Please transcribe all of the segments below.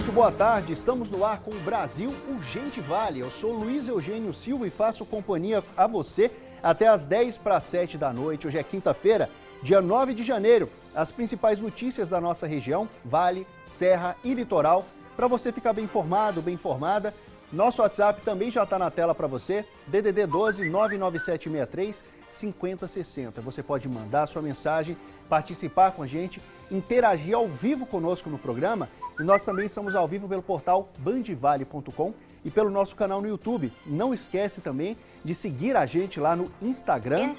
Muito boa tarde, estamos no ar com o Brasil Urgente Vale. Eu sou Luiz Eugênio Silva e faço companhia a você até às 6:50 da noite. Hoje é quinta-feira, dia 9 de janeiro. As principais notícias da nossa região, Vale, Serra e Litoral, para você ficar bem informado, bem informada. Nosso WhatsApp também já está na tela para você, DDD 12 99763 5060. Você pode mandar sua mensagem, participar com a gente, interagir ao vivo conosco no programa. E nós também estamos ao vivo pelo portal bandvale.com e pelo nosso canal no YouTube. Não esquece também de seguir a gente lá no Instagram.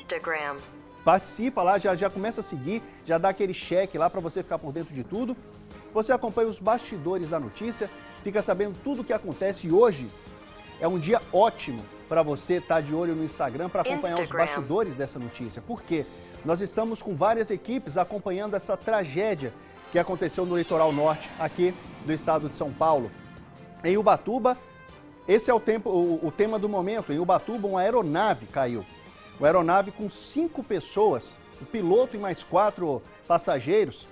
Participa lá, já começa a seguir, já dá aquele check lá para você ficar por dentro de tudo. Você acompanha os bastidores da notícia, fica sabendo tudo o que acontece. E hoje é um dia ótimo para você estar de olho no Instagram para acompanhar os bastidores dessa notícia. Por quê? Nós estamos com várias equipes acompanhando essa tragédia que aconteceu no litoral norte, aqui do estado de São Paulo. Em Ubatuba, esse é o tema do momento. Em Ubatuba, uma aeronave caiu. Uma aeronave com 5 pessoas, o piloto e mais 4 passageiros.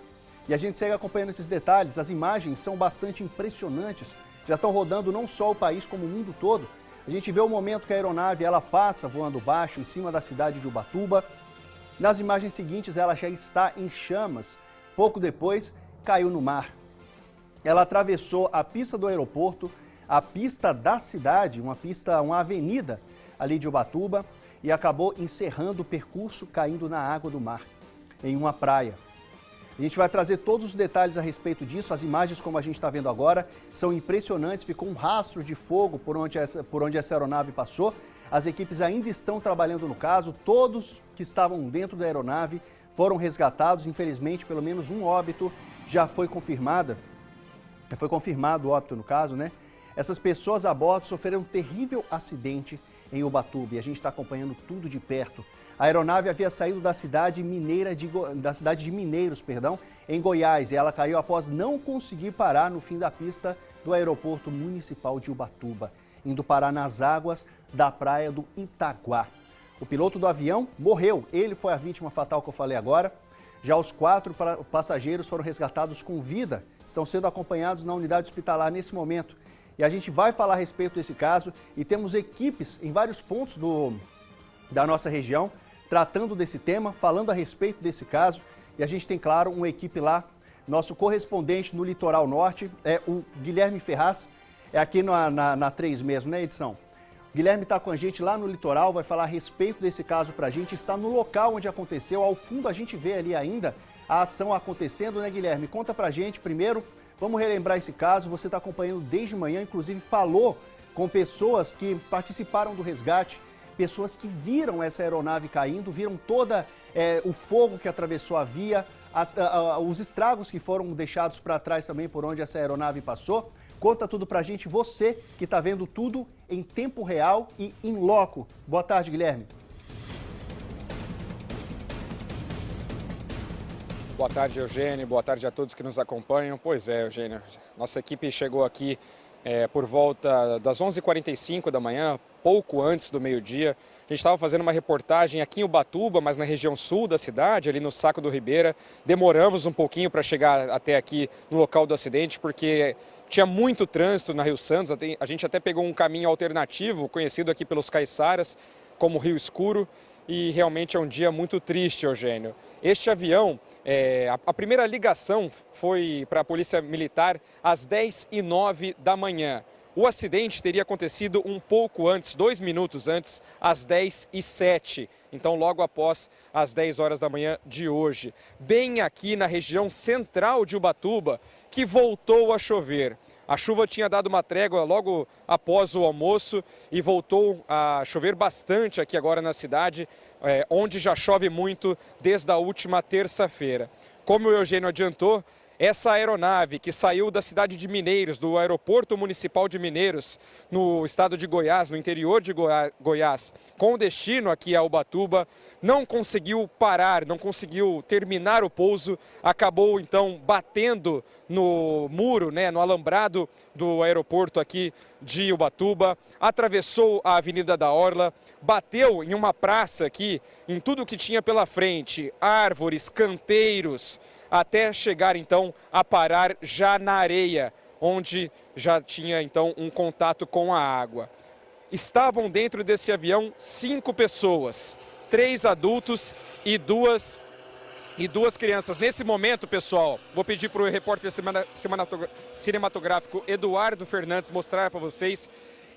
E a gente segue acompanhando esses detalhes. As imagens são bastante impressionantes. Já estão rodando não só o país, como o mundo todo. A gente vê o momento que a aeronave ela passa voando baixo, em cima da cidade de Ubatuba. Nas imagens seguintes, ela já está em chamas. Pouco depois, caiu no mar. Ela atravessou a pista do aeroporto, a pista da cidade, uma avenida ali de Ubatuba, e acabou encerrando o percurso, caindo na água do mar, em uma praia. A gente vai trazer todos os detalhes a respeito disso. As imagens, como a gente está vendo agora, são impressionantes. Ficou um rastro de fogo por onde essa aeronave passou. As equipes ainda estão trabalhando no caso. Todos que estavam dentro da aeronave foram resgatados. Infelizmente, pelo menos um óbito já foi confirmado. Já foi confirmado o óbito no caso, né? Essas pessoas a bordo sofreram um terrível acidente em Ubatuba e a gente está acompanhando tudo de perto. A aeronave havia saído da cidade de Mineiros, em Goiás, e ela caiu após não conseguir parar no fim da pista do aeroporto municipal de Ubatuba, indo parar nas águas da praia do Itaguá. O piloto do avião morreu, ele foi a vítima fatal que eu falei agora. Já os 4 passageiros foram resgatados com vida, estão sendo acompanhados na unidade hospitalar nesse momento. E a gente vai falar a respeito desse caso e temos equipes em vários pontos da nossa região tratando desse tema, falando a respeito desse caso. E a gente tem, claro, uma equipe lá, nosso correspondente no Litoral Norte, é o Guilherme Ferraz, é aqui na 3 mesmo, né, edição? O Guilherme está com a gente lá no litoral, vai falar a respeito desse caso para a gente, está no local onde aconteceu, ao fundo a gente vê ali ainda a ação acontecendo, né, Guilherme? Conta para a gente primeiro, vamos relembrar esse caso, você está acompanhando desde manhã, inclusive falou com pessoas que participaram do resgate, pessoas que viram essa aeronave caindo, viram todo o fogo que atravessou a via, os estragos que foram deixados para trás também por onde essa aeronave passou. Conta tudo pra gente, você que está vendo tudo em tempo real e em loco. Boa tarde, Guilherme. Boa tarde, Eugênio. Boa tarde a todos que nos acompanham. Pois é, Eugênio, nossa equipe chegou aqui por volta das 11h45 da manhã, pouco antes do meio-dia. A gente estava fazendo uma reportagem aqui em Ubatuba, mas na região sul da cidade, ali no Saco do Ribeira. Demoramos um pouquinho para chegar até aqui no local do acidente, porque tinha muito trânsito na Rio Santos. A gente até pegou um caminho alternativo, conhecido aqui pelos caiçaras, como Rio Escuro. E realmente é um dia muito triste, Eugênio. Este avião, a primeira ligação foi para a Polícia Militar às 10h09 da manhã. O acidente teria acontecido um pouco antes, 2 minutos antes, às 10h07. Então, logo após as 10 horas da manhã de hoje. Bem aqui na região central de Ubatuba, que voltou a chover. A chuva tinha dado uma trégua logo após o almoço e voltou a chover bastante aqui agora na cidade, onde já chove muito desde a última terça-feira. Como o Eugênio adiantou, essa aeronave que saiu da cidade de Mineiros, do aeroporto municipal de Mineiros, no estado de Goiás, no interior de Goiás, com destino aqui a Ubatuba, não conseguiu parar, não conseguiu terminar o pouso, acabou então batendo no muro, no alambrado do aeroporto aqui de Ubatuba, atravessou a Avenida da Orla, bateu em uma praça aqui, em tudo que tinha pela frente, árvores, canteiros, até chegar então a parar já na areia, onde já tinha então um contato com a água. Estavam dentro desse avião 5 pessoas, 3 adultos e duas crianças. Nesse momento, pessoal, vou pedir para o repórter cinematográfico Eduardo Fernandes mostrar para vocês.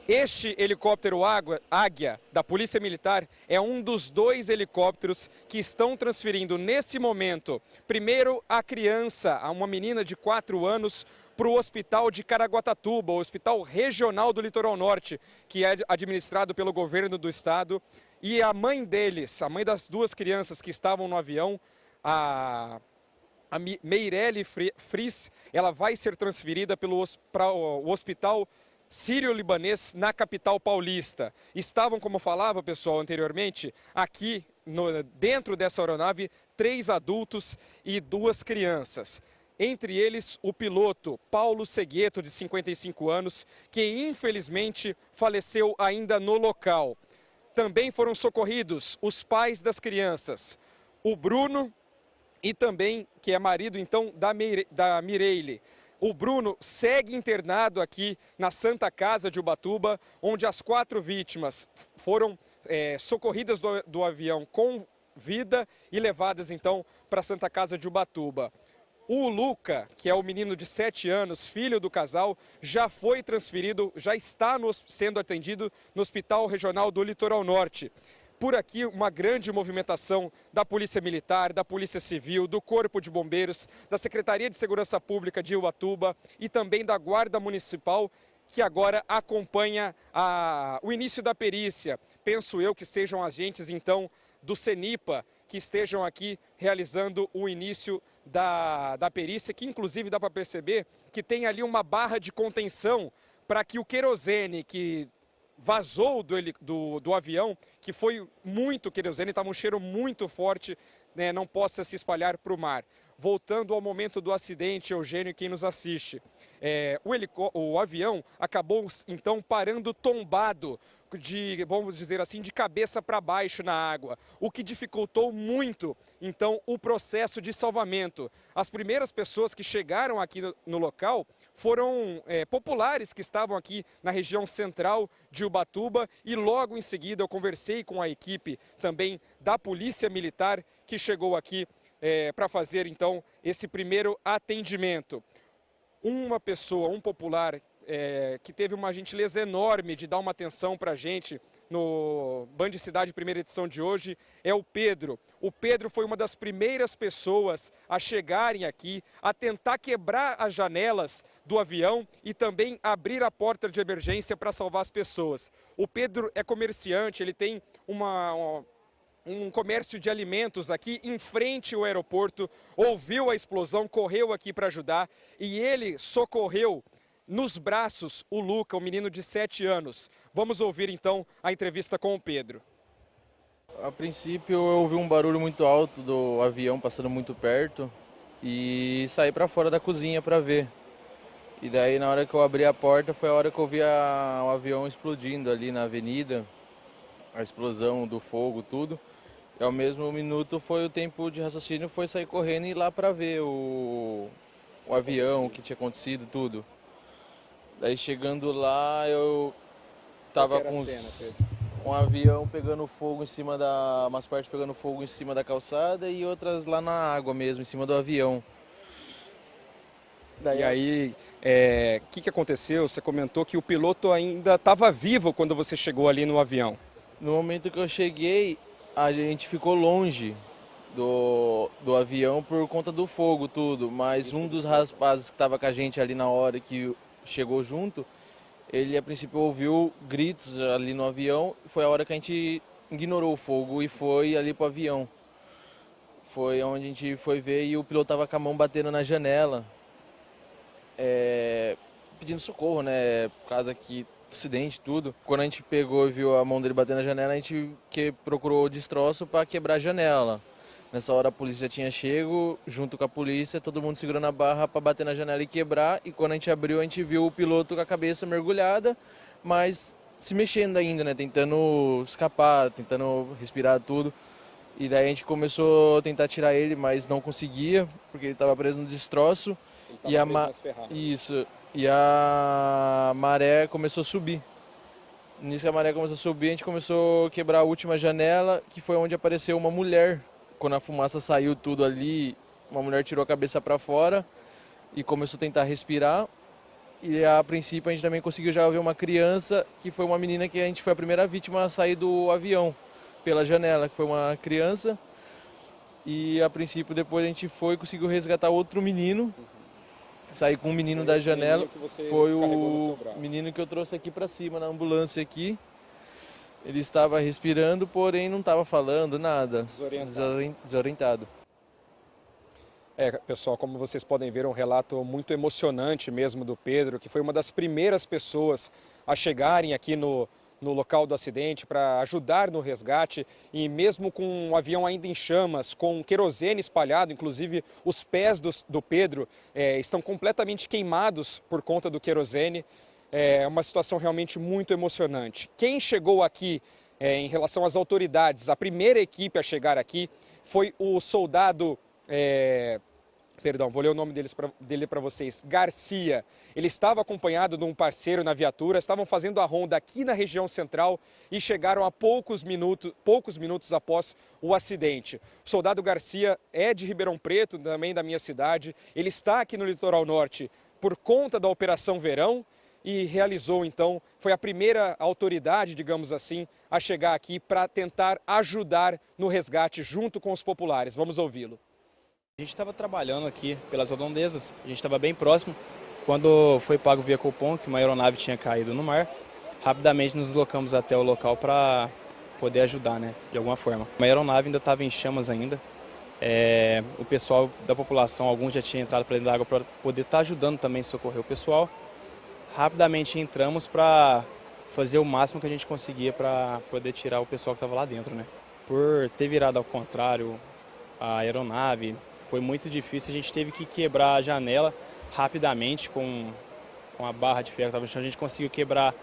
Este helicóptero Águia da Polícia Militar é um dos 2 helicópteros que estão transferindo nesse momento, primeiro a criança, uma menina de 4 anos, para o hospital de Caraguatatuba, o hospital regional do Litoral Norte, que é administrado pelo governo do estado. E a mãe deles, a mãe das 2 crianças que estavam no avião, a Meirelle Fris, ela vai ser transferida para o hospital sírio-libanês na capital paulista. Estavam, como falava, pessoal, anteriormente, aqui dentro dessa aeronave, 3 adultos e 2 crianças. Entre eles, o piloto Paulo Segueto, de 55 anos, que infelizmente faleceu ainda no local. Também foram socorridos os pais das crianças, o Bruno e também, que é marido então da Mireille. O Bruno segue internado aqui na Santa Casa de Ubatuba, onde as 4 vítimas foram socorridas do avião com vida e levadas então para a Santa Casa de Ubatuba. O Luca, que é o menino de 7 anos, filho do casal, já foi transferido, já está sendo atendido no Hospital Regional do Litoral Norte. Por aqui, uma grande movimentação da Polícia Militar, da Polícia Civil, do Corpo de Bombeiros, da Secretaria de Segurança Pública de Ubatuba e também da Guarda Municipal, que agora acompanha o início da perícia. Penso eu que sejam agentes, então, do CENIPA, que estejam aqui realizando o início da perícia, que inclusive dá para perceber que tem ali uma barra de contenção para que o querosene que vazou do avião, que foi muito querosene, estava um cheiro muito forte, né, não possa se espalhar para o mar. Voltando ao momento do acidente, Eugênio e quem nos assiste, o avião acabou então parando tombado, vamos dizer assim, de cabeça para baixo na água, o que dificultou muito então o processo de salvamento. As primeiras pessoas que chegaram aqui no local foram populares que estavam aqui na região central de Ubatuba, e logo em seguida eu conversei com a equipe também da Polícia Militar que chegou aqui para fazer então esse primeiro atendimento. Uma pessoa, um popular, que teve uma gentileza enorme de dar uma atenção para a gente no Band Cidade primeira edição de hoje, é o Pedro. O Pedro foi uma das primeiras pessoas a chegarem aqui, a tentar quebrar as janelas do avião e também abrir a porta de emergência para salvar as pessoas. O Pedro é comerciante, ele tem um comércio de alimentos aqui em frente ao aeroporto, ouviu a explosão, correu aqui para ajudar e ele socorreu nos braços o Luca, um menino de 7 anos. Vamos ouvir então a entrevista com o Pedro. A princípio eu ouvi um barulho muito alto do avião passando muito perto e saí para fora da cozinha para ver. E daí na hora que eu abri a porta foi a hora que eu vi o avião explodindo ali na avenida, a explosão do fogo, tudo. E ao mesmo minuto foi o tempo de raciocínio, foi sair correndo e ir lá para ver o avião, o que tinha acontecido, tudo. Daí chegando lá eu tava com um avião pegando fogo em cima umas partes pegando fogo em cima da calçada e outras lá na água mesmo, em cima do avião. Daí, e aí, o que aconteceu? Você comentou que o piloto ainda estava vivo quando você chegou ali no avião. No momento que eu cheguei, a gente ficou longe do avião por conta do fogo, tudo. Mas um dos rapazes que estava com a gente ali na hora que chegou junto, ele a princípio ouviu gritos ali no avião. Foi a hora que a gente ignorou o fogo e foi ali pro avião. Foi onde a gente foi ver e o piloto estava com a mão batendo na janela, pedindo socorro, né? Por causa que acidente, tudo. Quando a gente pegou e viu a mão dele batendo na janela, a gente procurou o destroço para quebrar a janela. Nessa hora a polícia já tinha chego, junto com a polícia, todo mundo segurando a barra para bater na janela e quebrar. E quando a gente abriu, a gente viu o piloto com a cabeça mergulhada, mas se mexendo ainda, né? Tentando escapar, tentando respirar tudo. E daí a gente começou a tentar tirar ele, mas não conseguia, porque ele estava preso no destroço. Ele estava preso nas ferragens. Isso. e a maré começou a subir. Nisso que a maré começou a subir, a gente começou a quebrar a última janela, que foi onde apareceu uma mulher. Quando a fumaça saiu tudo ali, uma mulher tirou a cabeça para fora e começou a tentar respirar. E a princípio a gente também conseguiu já ver uma criança, que foi uma menina que a gente foi a primeira vítima a sair do avião pela janela, que foi uma criança. E a princípio depois a gente conseguiu resgatar outro menino, sair com um menino da janela. Foi o menino que eu trouxe aqui para cima na ambulância aqui. Ele estava respirando, porém não estava falando nada, desorientado. Pessoal, como vocês podem ver, um relato muito emocionante mesmo do Pedro, que foi uma das primeiras pessoas a chegarem aqui no local do acidente para ajudar no resgate, e mesmo com o avião ainda em chamas, com querosene espalhado, inclusive os pés do Pedro estão completamente queimados por conta do querosene. É uma situação realmente muito emocionante. Quem chegou aqui em relação às autoridades, a primeira equipe a chegar aqui foi o soldado... vou ler o nome dele para vocês, Garcia. Ele estava acompanhado de um parceiro na viatura, estavam fazendo a ronda aqui na região central e chegaram a poucos minutos após o acidente. O soldado Garcia é de Ribeirão Preto, também da minha cidade. Ele está aqui no litoral norte por conta da Operação Verão e realizou, então, foi a primeira autoridade, digamos assim, a chegar aqui para tentar ajudar no resgate junto com os populares. Vamos ouvi-lo. A gente estava trabalhando aqui pelas redondezas, a gente estava bem próximo, quando foi pago via cupom que uma aeronave tinha caído no mar. Rapidamente nos deslocamos até o local para poder ajudar, né, de alguma forma. A aeronave ainda estava em chamas ainda, o pessoal da população, alguns já tinham entrado para dentro da água para poder estar ajudando também a socorrer o pessoal. Rapidamente entramos para fazer o máximo que a gente conseguia para poder tirar o pessoal que estava lá dentro, né. Por ter virado ao contrário a aeronave, foi muito difícil, a gente teve que quebrar a janela rapidamente com a barra de ferro que estava no chão. A gente conseguiu quebrar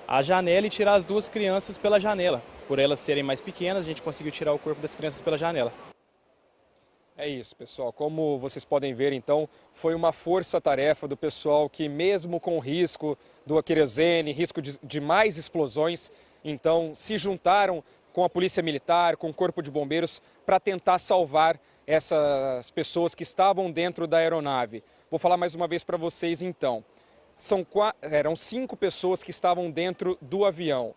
a janela e tirar as duas crianças pela janela. Por elas serem mais pequenas, a gente conseguiu tirar o corpo das crianças pela janela. É isso, pessoal. Como vocês podem ver, então, foi uma força-tarefa do pessoal que, mesmo com o risco do querosene, risco de mais explosões, então se juntaram com a Polícia Militar, com o Corpo de Bombeiros, para tentar salvar essas pessoas que estavam dentro da aeronave. Vou falar mais uma vez para vocês, então. Eram 5 pessoas que estavam dentro do avião.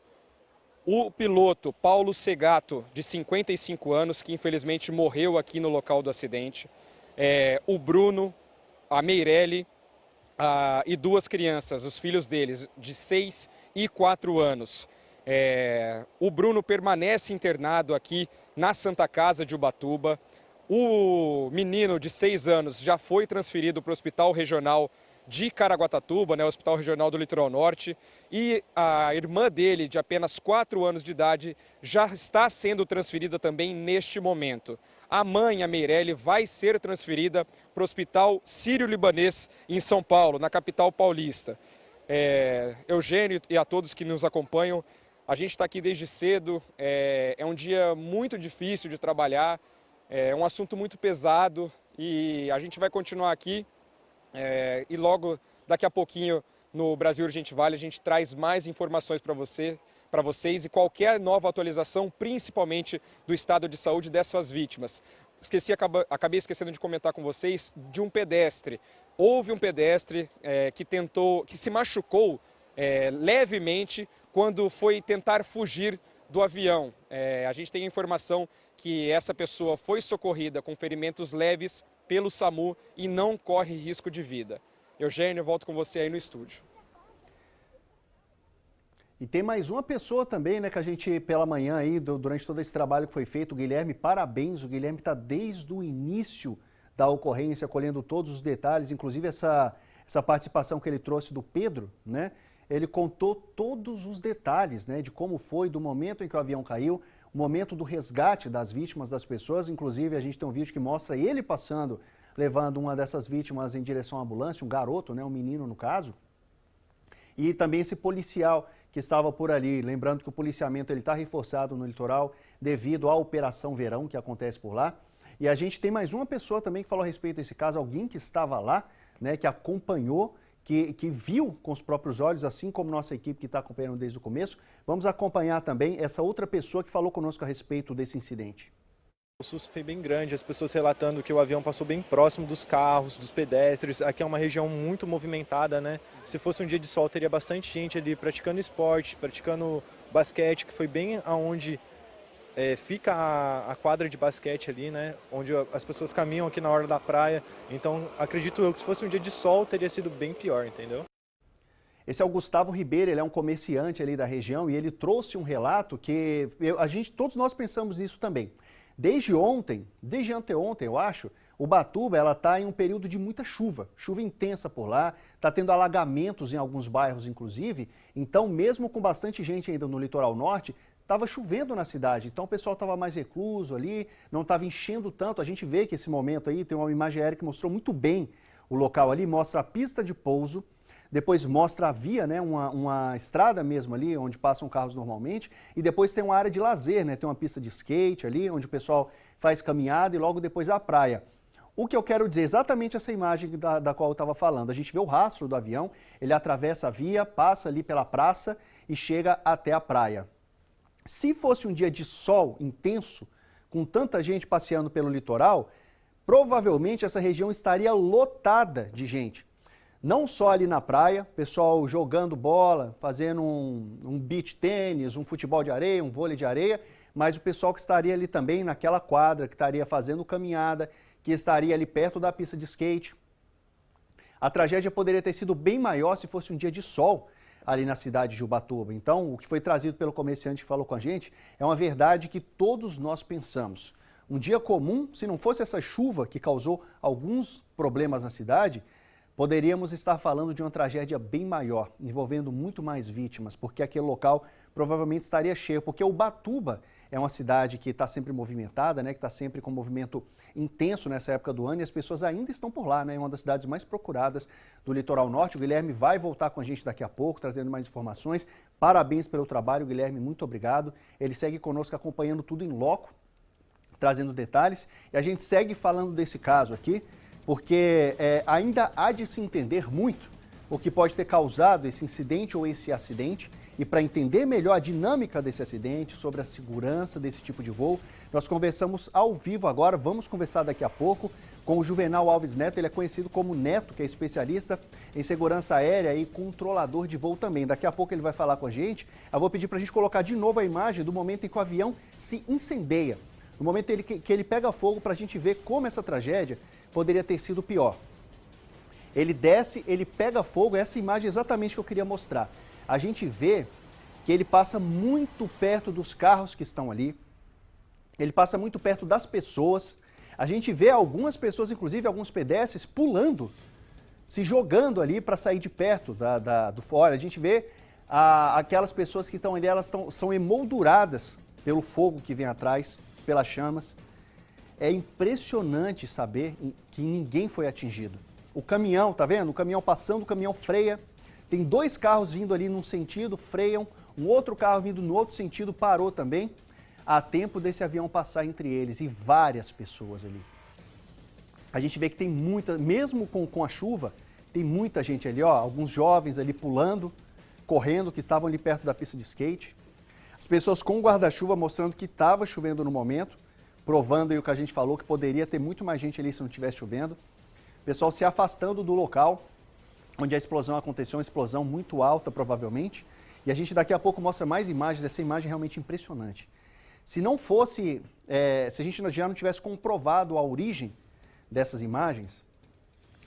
O piloto Paulo Segato, de 55 anos, que infelizmente morreu aqui no local do acidente. O Bruno, a Meirelle e 2 crianças, os filhos deles, de 6 e 4 anos. O Bruno permanece internado aqui na Santa Casa de Ubatuba. O menino de 6 anos já foi transferido para o Hospital Regional de Caraguatatuba, né, o Hospital Regional do Litoral Norte, e a irmã dele, de apenas 4 anos de idade, já está sendo transferida também neste momento. A mãe, a Meirelle, vai ser transferida para o Hospital Sírio-Libanês em São Paulo, na capital paulista. Eugênio e a todos que nos acompanham, a gente está aqui desde cedo, é um dia muito difícil de trabalhar, é um assunto muito pesado e a gente vai continuar aqui. E logo daqui a pouquinho no Brasil Urgente Vale a gente traz mais informações para vocês e qualquer nova atualização, principalmente do estado de saúde dessas vítimas. Acabei esquecendo de comentar com vocês de um pedestre. Houve um pedestre que se machucou levemente quando foi tentar fugir do avião. A gente tem a informação que essa pessoa foi socorrida com ferimentos leves pelo SAMU e não corre risco de vida. Eugênio, eu volto com você aí no estúdio. E tem mais uma pessoa também, né, que a gente, pela manhã aí, durante todo esse trabalho que foi feito, o Guilherme, parabéns, o Guilherme está desde o início da ocorrência, colhendo todos os detalhes, inclusive essa participação que ele trouxe do Pedro, né, ele contou todos os detalhes, né, de como foi, do momento em que o avião caiu, o momento do resgate das vítimas, das pessoas. Inclusive a gente tem um vídeo que mostra ele passando, levando uma dessas vítimas em direção à ambulância, um garoto, né, um menino no caso, e também esse policial que estava por ali. Lembrando que o policiamento está reforçado no litoral devido à Operação Verão que acontece por lá. E a gente tem mais uma pessoa também que falou a respeito desse caso, alguém que estava lá, né, que acompanhou, que viu com os próprios olhos, assim como nossa equipe que está acompanhando desde o começo. Vamos acompanhar também essa outra pessoa que falou conosco a respeito desse incidente. O susto foi bem grande, as pessoas relatando que o avião passou bem próximo dos carros, dos pedestres. Aqui é uma região muito movimentada, né? Se fosse um dia de sol, teria bastante gente ali praticando esporte, praticando basquete, que foi bem aonde fica a quadra de basquete ali, né? Onde as pessoas caminham aqui na orla da praia. Então, acredito eu que se fosse um dia de sol, teria sido bem pior, entendeu? Esse é o Gustavo Ribeiro, ele é um comerciante ali da região e ele trouxe um relato que todos nós pensamos nisso também. Desde anteontem, eu acho, Ubatuba ela está em um período de muita chuva intensa por lá, está tendo alagamentos em alguns bairros, inclusive. Então, mesmo com bastante gente ainda no litoral norte, estava chovendo na cidade, então o pessoal estava mais recluso ali, não estava enchendo tanto. A gente vê que esse momento aí tem uma imagem aérea que mostrou muito bem o local ali, mostra a pista de pouso, depois mostra a via, né, uma estrada mesmo ali, onde passam carros normalmente, e depois tem uma área de lazer, né, tem uma pista de skate ali, onde o pessoal faz caminhada e logo depois a praia. O que eu quero dizer, exatamente essa imagem da qual eu estava falando, a gente vê o rastro do avião, ele atravessa a via, passa ali pela praça e chega até a praia. Se fosse um dia de sol intenso, com tanta gente passeando pelo litoral, provavelmente essa região estaria lotada de gente. Não só ali na praia, pessoal jogando bola, fazendo um beach tênis, um futebol de areia, um vôlei de areia, mas o pessoal que estaria ali também naquela quadra, que estaria fazendo caminhada, que estaria ali perto da pista de skate. A tragédia poderia ter sido bem maior se fosse um dia de sol ali na cidade de Ubatuba. Então, o que foi trazido pelo comerciante que falou com a gente é uma verdade que todos nós pensamos. Um dia comum, se não fosse essa chuva que causou alguns problemas na cidade, poderíamos estar falando de uma tragédia bem maior, envolvendo muito mais vítimas, porque aquele local provavelmente estaria cheio, porque Ubatuba é uma cidade que está sempre movimentada, né, que está sempre com movimento intenso nessa época do ano e as pessoas ainda estão por lá, né, é uma das cidades mais procuradas do litoral norte. O Guilherme vai voltar com a gente daqui a pouco, trazendo mais informações. Parabéns pelo trabalho, Guilherme, muito obrigado. Ele segue conosco acompanhando tudo em loco, trazendo detalhes, e a gente segue falando desse caso aqui, porque ainda há de se entender muito o que pode ter causado esse incidente ou esse acidente. E para entender melhor a dinâmica desse acidente, sobre a segurança desse tipo de voo, nós conversamos ao vivo agora, vamos conversar daqui a pouco com o Juvenal Alves Neto. Ele é conhecido como Neto, que é especialista em segurança aérea e controlador de voo também. Daqui a pouco ele vai falar com a gente. Eu vou pedir para a gente colocar de novo a imagem do momento em que o avião se incendeia. No momento que ele pega fogo, para a gente ver como essa tragédia poderia ter sido pior. Ele desce, ele pega fogo, essa imagem é exatamente que eu queria mostrar. A gente vê que ele passa muito perto dos carros que estão ali, ele passa muito perto das pessoas. A gente vê algumas pessoas, inclusive alguns pedestres, pulando, se jogando ali para sair de perto do fora. A gente vê aquelas pessoas que estão ali, elas são emolduradas pelo fogo que vem atrás, pelas chamas. É impressionante saber que ninguém foi atingido. O caminhão, tá vendo? O caminhão passando, o caminhão freia. Tem dois carros vindo ali num sentido, freiam. Um outro carro vindo no outro sentido parou também. Há tempo desse avião passar entre eles e várias pessoas ali. A gente vê que tem muita, mesmo com a chuva, tem muita gente ali, ó, alguns jovens ali pulando, correndo, que estavam ali perto da pista de skate. As pessoas com guarda-chuva mostrando que estava chovendo no momento, provando aí o que a gente falou, que poderia ter muito mais gente ali se não estivesse chovendo. O pessoal se afastando do local onde a explosão aconteceu, uma explosão muito alta provavelmente. E a gente daqui a pouco mostra mais imagens, essa imagem é realmente impressionante. Se não fosse, se a gente já não tivesse comprovado a origem dessas imagens,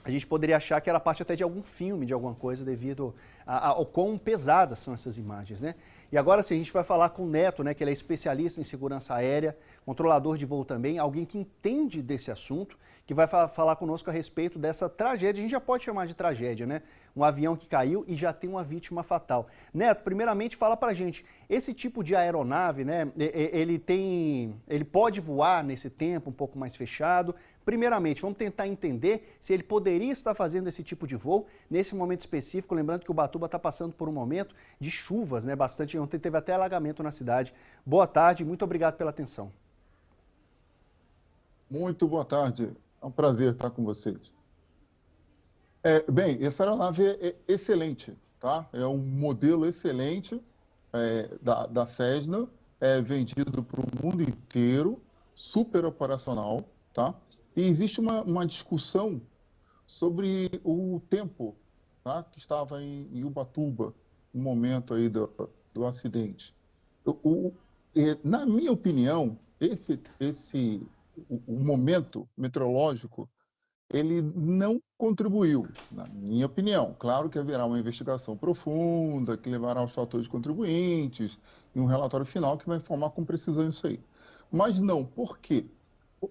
a gente poderia achar que era parte até de algum filme, de alguma coisa, devido ao quão pesadas são essas imagens, né? E agora sim, a gente vai falar com o Neto, né, que ele é especialista em segurança aérea, controlador de voo também, alguém que entende desse assunto, que vai falar conosco a respeito dessa tragédia. A gente já pode chamar de tragédia, né? Um avião que caiu e já tem uma vítima fatal. Neto, primeiramente fala pra gente, esse tipo de aeronave, né, ele pode voar nesse tempo um pouco mais fechado? Primeiramente, vamos tentar entender se ele poderia estar fazendo esse tipo de voo nesse momento específico, lembrando que Ubatuba está passando por um momento de chuvas, né, bastante, ontem teve até alagamento na cidade. Boa tarde, muito obrigado pela atenção. Muito boa tarde, é um prazer estar com vocês. Bem, essa aeronave é excelente, tá? É um modelo excelente da Cessna, é vendido para o mundo inteiro, super operacional, tá? E existe uma discussão sobre o tempo, tá? Que estava em Ubatuba, no momento aí do acidente. Na minha opinião, o momento meteorológico ele não contribuiu, na minha opinião. Claro que haverá uma investigação profunda, que levará aos fatores contribuintes, e um relatório final que vai informar com precisão isso aí. Mas não, por quê?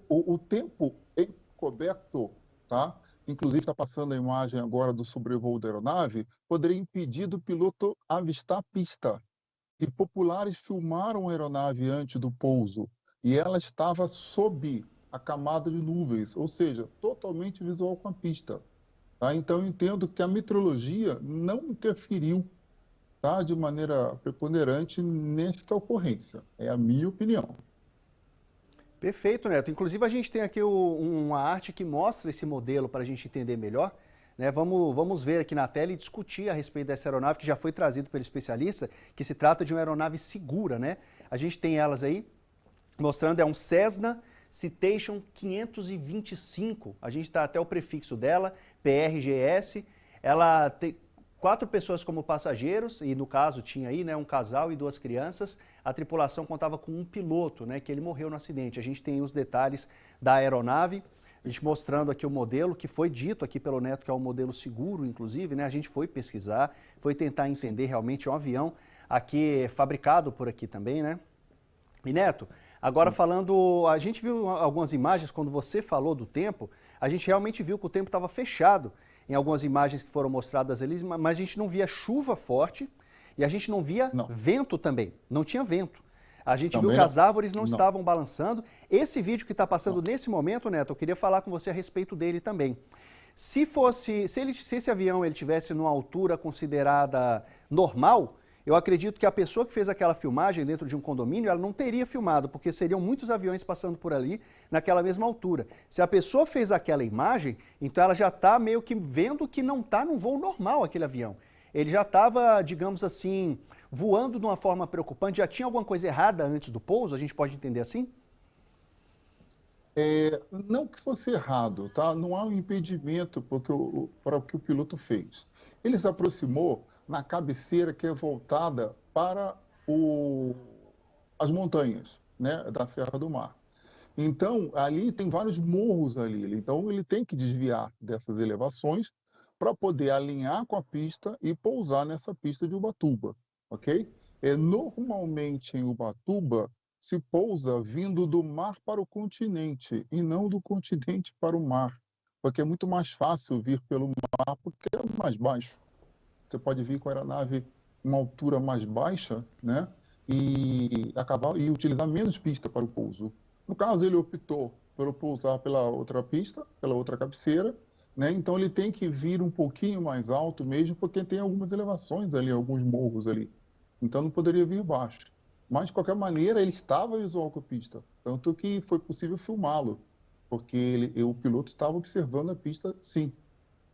O tempo encoberto, tá? Inclusive está passando a imagem agora do sobrevoo da aeronave, poderia impedir do piloto avistar a pista. E populares filmaram a aeronave antes do pouso, e ela estava sob a camada de nuvens, ou seja, totalmente visual com a pista. Tá? Então, eu entendo que a meteorologia não interferiu, tá, de maneira preponderante nesta ocorrência. É a minha opinião. Perfeito, Neto. Inclusive, a gente tem aqui uma arte que mostra esse modelo para a gente entender melhor. Né? Vamos ver aqui na tela e discutir a respeito dessa aeronave que já foi trazido pelo especialista, que se trata de uma aeronave segura. Né? A gente tem elas aí, mostrando, é um Cessna Citation 525. A gente está até o prefixo dela, PRGS. Ela tem 4 pessoas como passageiros, e no caso tinha aí, né, um casal e 2 crianças. A tripulação contava com um piloto, né, que ele morreu no acidente. A gente tem os detalhes da aeronave, a gente mostrando aqui o modelo, que foi dito aqui pelo Neto que é um modelo seguro, inclusive, né? A gente foi pesquisar, foi tentar entender realmente um avião aqui fabricado por aqui também, né? E Neto, agora falando, a gente viu algumas imagens, quando você falou do tempo, a gente realmente viu que o tempo estava fechado em algumas imagens que foram mostradas ali, mas a gente não via chuva forte e a gente não via vento também, não tinha vento. A gente viu que as árvores não estavam balançando. Esse vídeo que está passando nesse momento, Neto, eu queria falar com você a respeito dele também. Se esse avião ele tivesse numa altura considerada normal, eu acredito que a pessoa que fez aquela filmagem dentro de um condomínio, ela não teria filmado, porque seriam muitos aviões passando por ali naquela mesma altura. Se a pessoa fez aquela imagem, então ela já está meio que vendo que não está num voo normal aquele avião. Ele já estava, digamos assim, voando de uma forma preocupante. Já tinha alguma coisa errada antes do pouso? A gente pode entender assim? Não que fosse errado, tá? Não há um impedimento para o que o piloto fez. Ele se aproximou na cabeceira que é voltada para as montanhas, né, da Serra do Mar. Então, ali tem vários morros ali. Então, ele tem que desviar dessas elevações para poder alinhar com a pista e pousar nessa pista de Ubatuba, ok? Normalmente, em Ubatuba, se pousa vindo do mar para o continente e não do continente para o mar, porque é muito mais fácil vir pelo mar porque é mais baixo. Você pode vir com a aeronave uma altura mais baixa, né? E utilizar menos pista para o pouso. No caso, ele optou por pousar pela outra pista, pela outra cabeceira, né? Então ele tem que vir um pouquinho mais alto mesmo, porque tem algumas elevações ali, alguns morros ali. Então não poderia vir baixo. Mas, de qualquer maneira, ele estava visual com a pista. Tanto que foi possível filmá-lo, porque o piloto estava observando a pista, sim,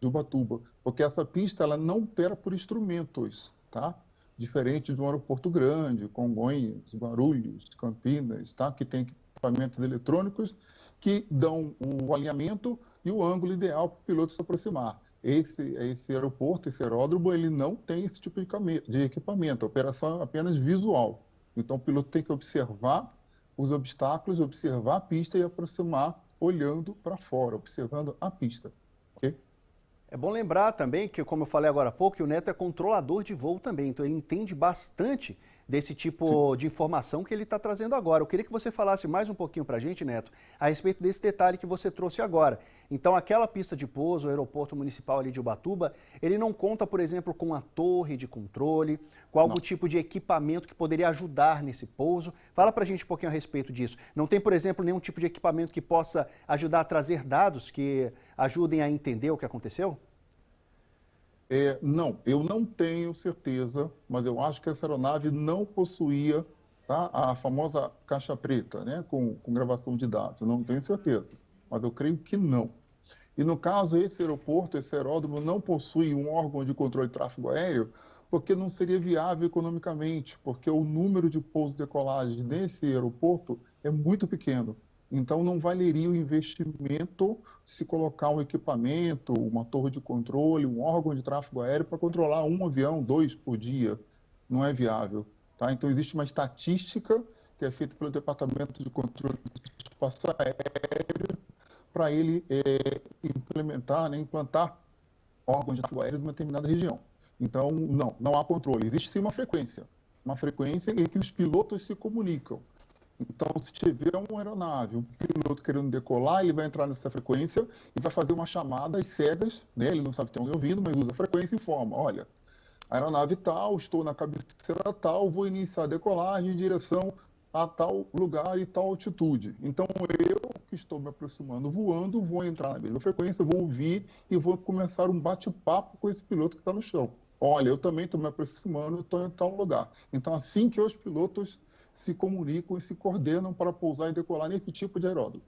de Ubatuba. Porque essa pista ela não opera por instrumentos, tá? Diferente de um aeroporto grande, Congonhas, Guarulhos, Campinas, tá? Que tem equipamentos eletrônicos que dão o alinhamento e o ângulo ideal para o piloto se aproximar. Esse aeroporto, esse aeródromo, ele não tem esse tipo de equipamento, a operação é apenas visual. Então, o piloto tem que observar os obstáculos, observar a pista e aproximar olhando para fora, observando a pista. Okay? É bom lembrar também que, como eu falei agora há pouco, que o Neto é controlador de voo também, então ele entende bastante desse tipo de informação que ele está trazendo agora. Eu queria que você falasse mais um pouquinho para a gente, Neto, a respeito desse detalhe que você trouxe agora. Então, aquela pista de pouso, o aeroporto municipal ali de Ubatuba, ele não conta, por exemplo, com a torre de controle, com algum tipo de equipamento que poderia ajudar nesse pouso. Fala para a gente um pouquinho a respeito disso. Não tem, por exemplo, nenhum tipo de equipamento que possa ajudar a trazer dados que ajudem a entender o que aconteceu? Não, eu não tenho certeza, mas eu acho que essa aeronave não possuía, tá, a famosa caixa preta, né, com gravação de dados. Eu não tenho certeza, mas eu creio que não. E no caso, esse aeroporto, esse aeródromo não possui um órgão de controle de tráfego aéreo, porque não seria viável economicamente, porque o número de pousos e decolagens nesse aeroporto é muito pequeno. Então, não valeria o investimento se colocar um equipamento, uma torre de controle, um órgão de tráfego aéreo para controlar um avião, 2 por dia. Não é viável. Tá? Então, existe uma estatística que é feita pelo Departamento de Controle de Espaço Aéreo para ele implementar, implantar órgãos de tráfego aéreo de uma determinada região. Então, não há controle. Existe sim uma frequência em que os pilotos se comunicam. Então, se tiver uma aeronave, um piloto querendo decolar, ele vai entrar nessa frequência e vai fazer uma chamada às cegas, né? Ele não sabe se tem alguém ouvindo, mas usa a frequência e informa, olha, a aeronave tal, estou na cabeceira tal, vou iniciar a decolagem em direção a tal lugar e tal altitude. Então, eu que estou me aproximando voando, vou entrar na mesma frequência, vou ouvir e vou começar um bate-papo com esse piloto que está no chão. Olha, eu também estou me aproximando, estou em tal lugar. Então, assim que os pilotos se comunicam e se coordenam para pousar e decolar nesse tipo de aeródromo.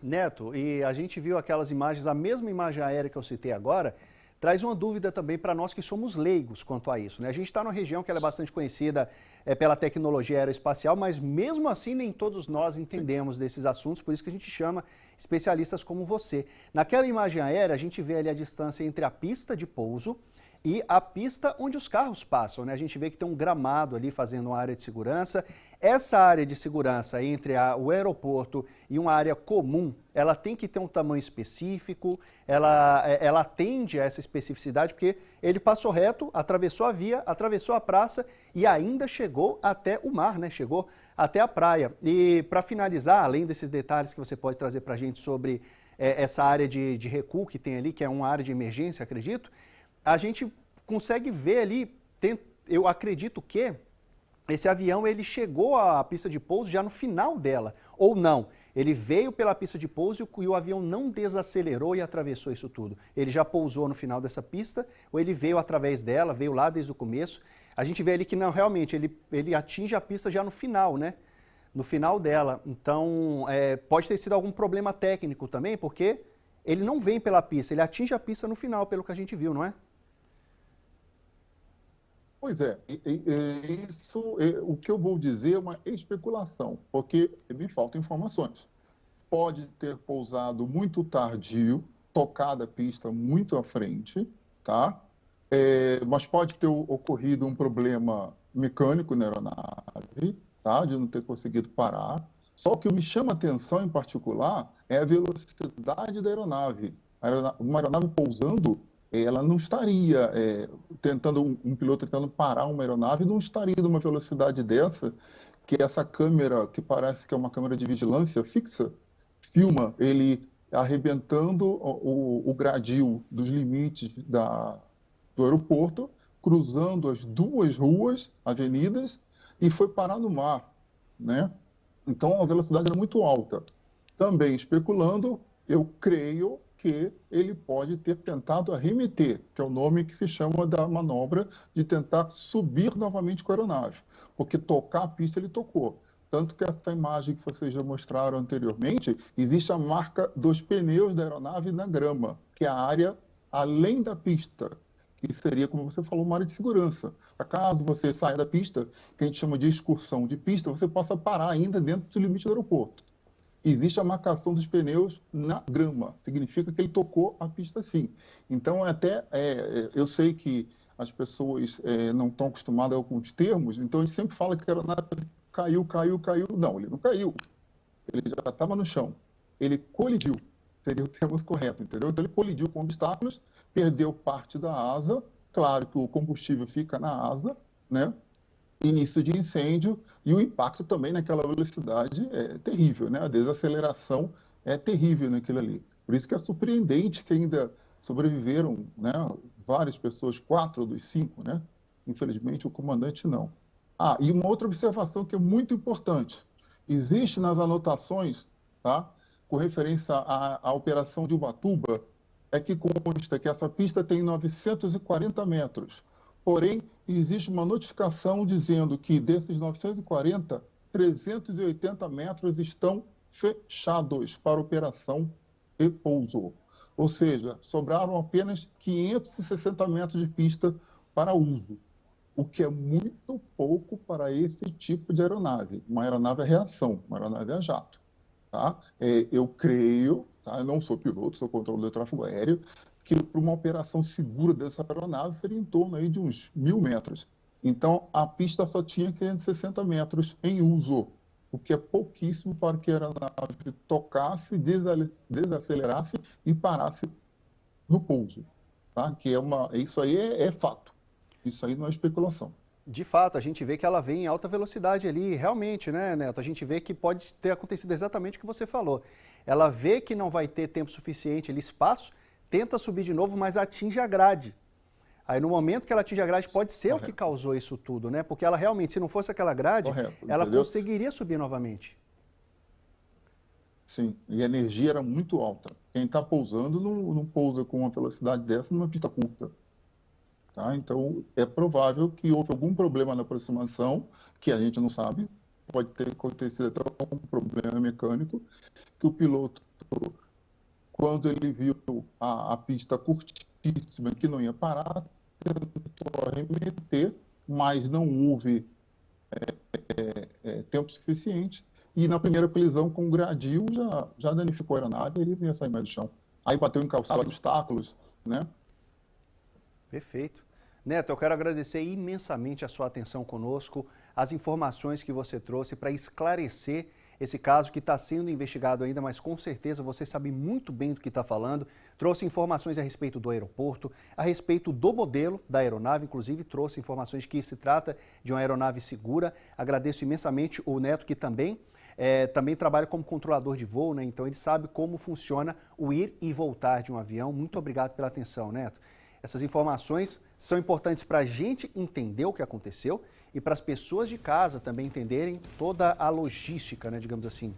Neto, e a gente viu aquelas imagens, a mesma imagem aérea que eu citei agora, traz uma dúvida também para nós que somos leigos quanto a isso, né? A gente está numa região que ela é bastante conhecida pela tecnologia aeroespacial, mas mesmo assim nem todos nós entendemos desses assuntos, por isso que a gente chama especialistas como você. Naquela imagem aérea, a gente vê ali a distância entre a pista de pouso e a pista onde os carros passam, né? A gente vê que tem um gramado ali fazendo uma área de segurança. Essa área de segurança entre o aeroporto e uma área comum, ela tem que ter um tamanho específico, ela atende a essa especificidade, porque ele passou reto, atravessou a via, atravessou a praça e ainda chegou até o mar, né? Chegou até a praia. E para finalizar, além desses detalhes que você pode trazer para a gente sobre essa área de recuo que tem ali, que é uma área de emergência, acredito, a gente consegue ver ali, eu acredito que esse avião ele chegou à pista de pouso já no final dela, ou não. Ele veio pela pista de pouso e o avião não desacelerou e atravessou isso tudo. Ele já pousou no final dessa pista, ou ele veio através dela, veio lá desde o começo. A gente vê ali que não, realmente, ele atinge a pista já no final, né? No final dela. Então, pode ter sido algum problema técnico também, porque ele não vem pela pista, ele atinge a pista no final, pelo que a gente viu, não é? Pois é, o que eu vou dizer é uma especulação, porque me faltam informações. Pode ter pousado muito tardio, tocado a pista muito à frente, tá? Mas pode ter ocorrido um problema mecânico na aeronave, tá? De não ter conseguido parar. Só que o que me chama a atenção em particular é a velocidade da aeronave. Uma aeronave pousando, ela não estaria um piloto tentando parar uma aeronave, não estaria numa velocidade dessa, que essa câmera, que parece que é uma câmera de vigilância fixa, filma ele arrebentando o gradil dos limites do aeroporto, cruzando as duas ruas, avenidas, e foi parar no mar, né? Então a velocidade era muito alta. Também especulando, eu creio que ele pode ter tentado arremeter, que é o nome que se chama da manobra de tentar subir novamente com a aeronave, porque tocar a pista ele tocou. Tanto que essa imagem que vocês já mostraram anteriormente, existe a marca dos pneus da aeronave na grama, que é a área além da pista, que seria, como você falou, uma área de segurança. Para caso você saia da pista, que a gente chama de excursão de pista, você possa parar ainda dentro do limite do aeroporto. Existe a marcação dos pneus na grama, significa que ele tocou a pista sim. Então, eu sei que as pessoas não estão acostumadas a alguns termos, então a gente sempre fala que a aeronave caiu. Não, ele não caiu, ele já estava no chão. Ele colidiu, seria o termo correto, entendeu? Então, ele colidiu com obstáculos, perdeu parte da asa, claro que o combustível fica na asa, né? Início de incêndio e o impacto também naquela velocidade é terrível, né? A desaceleração é terrível naquilo ali. Por isso que é surpreendente que ainda sobreviveram, né, várias pessoas, 4 dos 5, né? Infelizmente o comandante não. E uma outra observação que é muito importante. Existe nas anotações, tá, com referência à operação de Ubatuba, que consta que essa pista tem 940 metros. Porém, existe uma notificação dizendo que desses 940, 380 metros estão fechados para operação e pousou. Ou seja, sobraram apenas 560 metros de pista para uso, o que é muito pouco para esse tipo de aeronave. Uma aeronave a reação, uma aeronave a jato. Tá? Eu creio, tá? Eu não sou piloto, sou controlador de tráfego aéreo, que para uma operação segura dessa aeronave seria em torno aí de uns 1.000 metros. Então, a pista só tinha 560 metros em uso, o que é pouquíssimo para que a aeronave tocasse, desacelerasse e parasse no pouso. Tá? Isso aí é fato. Isso aí não é especulação. De fato, a gente vê que ela vem em alta velocidade ali, realmente, né, Neto? A gente vê que pode ter acontecido exatamente o que você falou. Ela vê que não vai ter tempo suficiente ali, espaço, tenta subir de novo, mas atinge a grade. Aí no momento que ela atinge a grade, pode ser o que causou isso tudo, né? Porque ela realmente, se não fosse aquela grade, ela conseguiria subir novamente. Sim, e a energia era muito alta. Quem está pousando não pousa com uma velocidade dessa numa pista curta. Tá? Então, é provável que houve algum problema na aproximação, que a gente não sabe, pode ter acontecido até um problema mecânico, que o piloto, quando ele viu a pista curtíssima, que não ia parar, tentou arremeter, mas não houve tempo suficiente, e na primeira colisão com o gradil já danificou a aeronave, ele ia sair mais do chão. Aí bateu em calçada, obstáculos, né? Perfeito. Neto, eu quero agradecer imensamente a sua atenção conosco, as informações que você trouxe para esclarecer esse caso que está sendo investigado ainda, mas com certeza você sabe muito bem do que está falando. Trouxe informações a respeito do aeroporto, a respeito do modelo da aeronave, inclusive trouxe informações que se trata de uma aeronave segura. Agradeço imensamente o Neto, que também trabalha como controlador de voo, né? Então ele sabe como funciona o ir e voltar de um avião. Muito obrigado pela atenção, Neto. Essas informações são importantes para a gente entender o que aconteceu e para as pessoas de casa também entenderem toda a logística, né, digamos assim,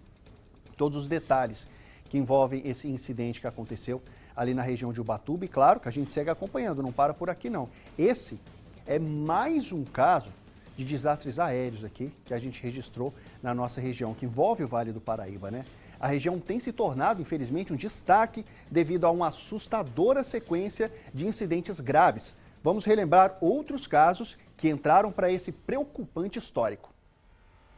todos os detalhes que envolvem esse incidente que aconteceu ali na região de Ubatuba. E claro que a gente segue acompanhando, não para por aqui não. Esse é mais um caso de desastres aéreos aqui que a gente registrou na nossa região, que envolve o Vale do Paraíba, né? A região tem se tornado, infelizmente, um destaque devido a uma assustadora sequência de incidentes graves. Vamos relembrar outros casos que entraram para esse preocupante histórico.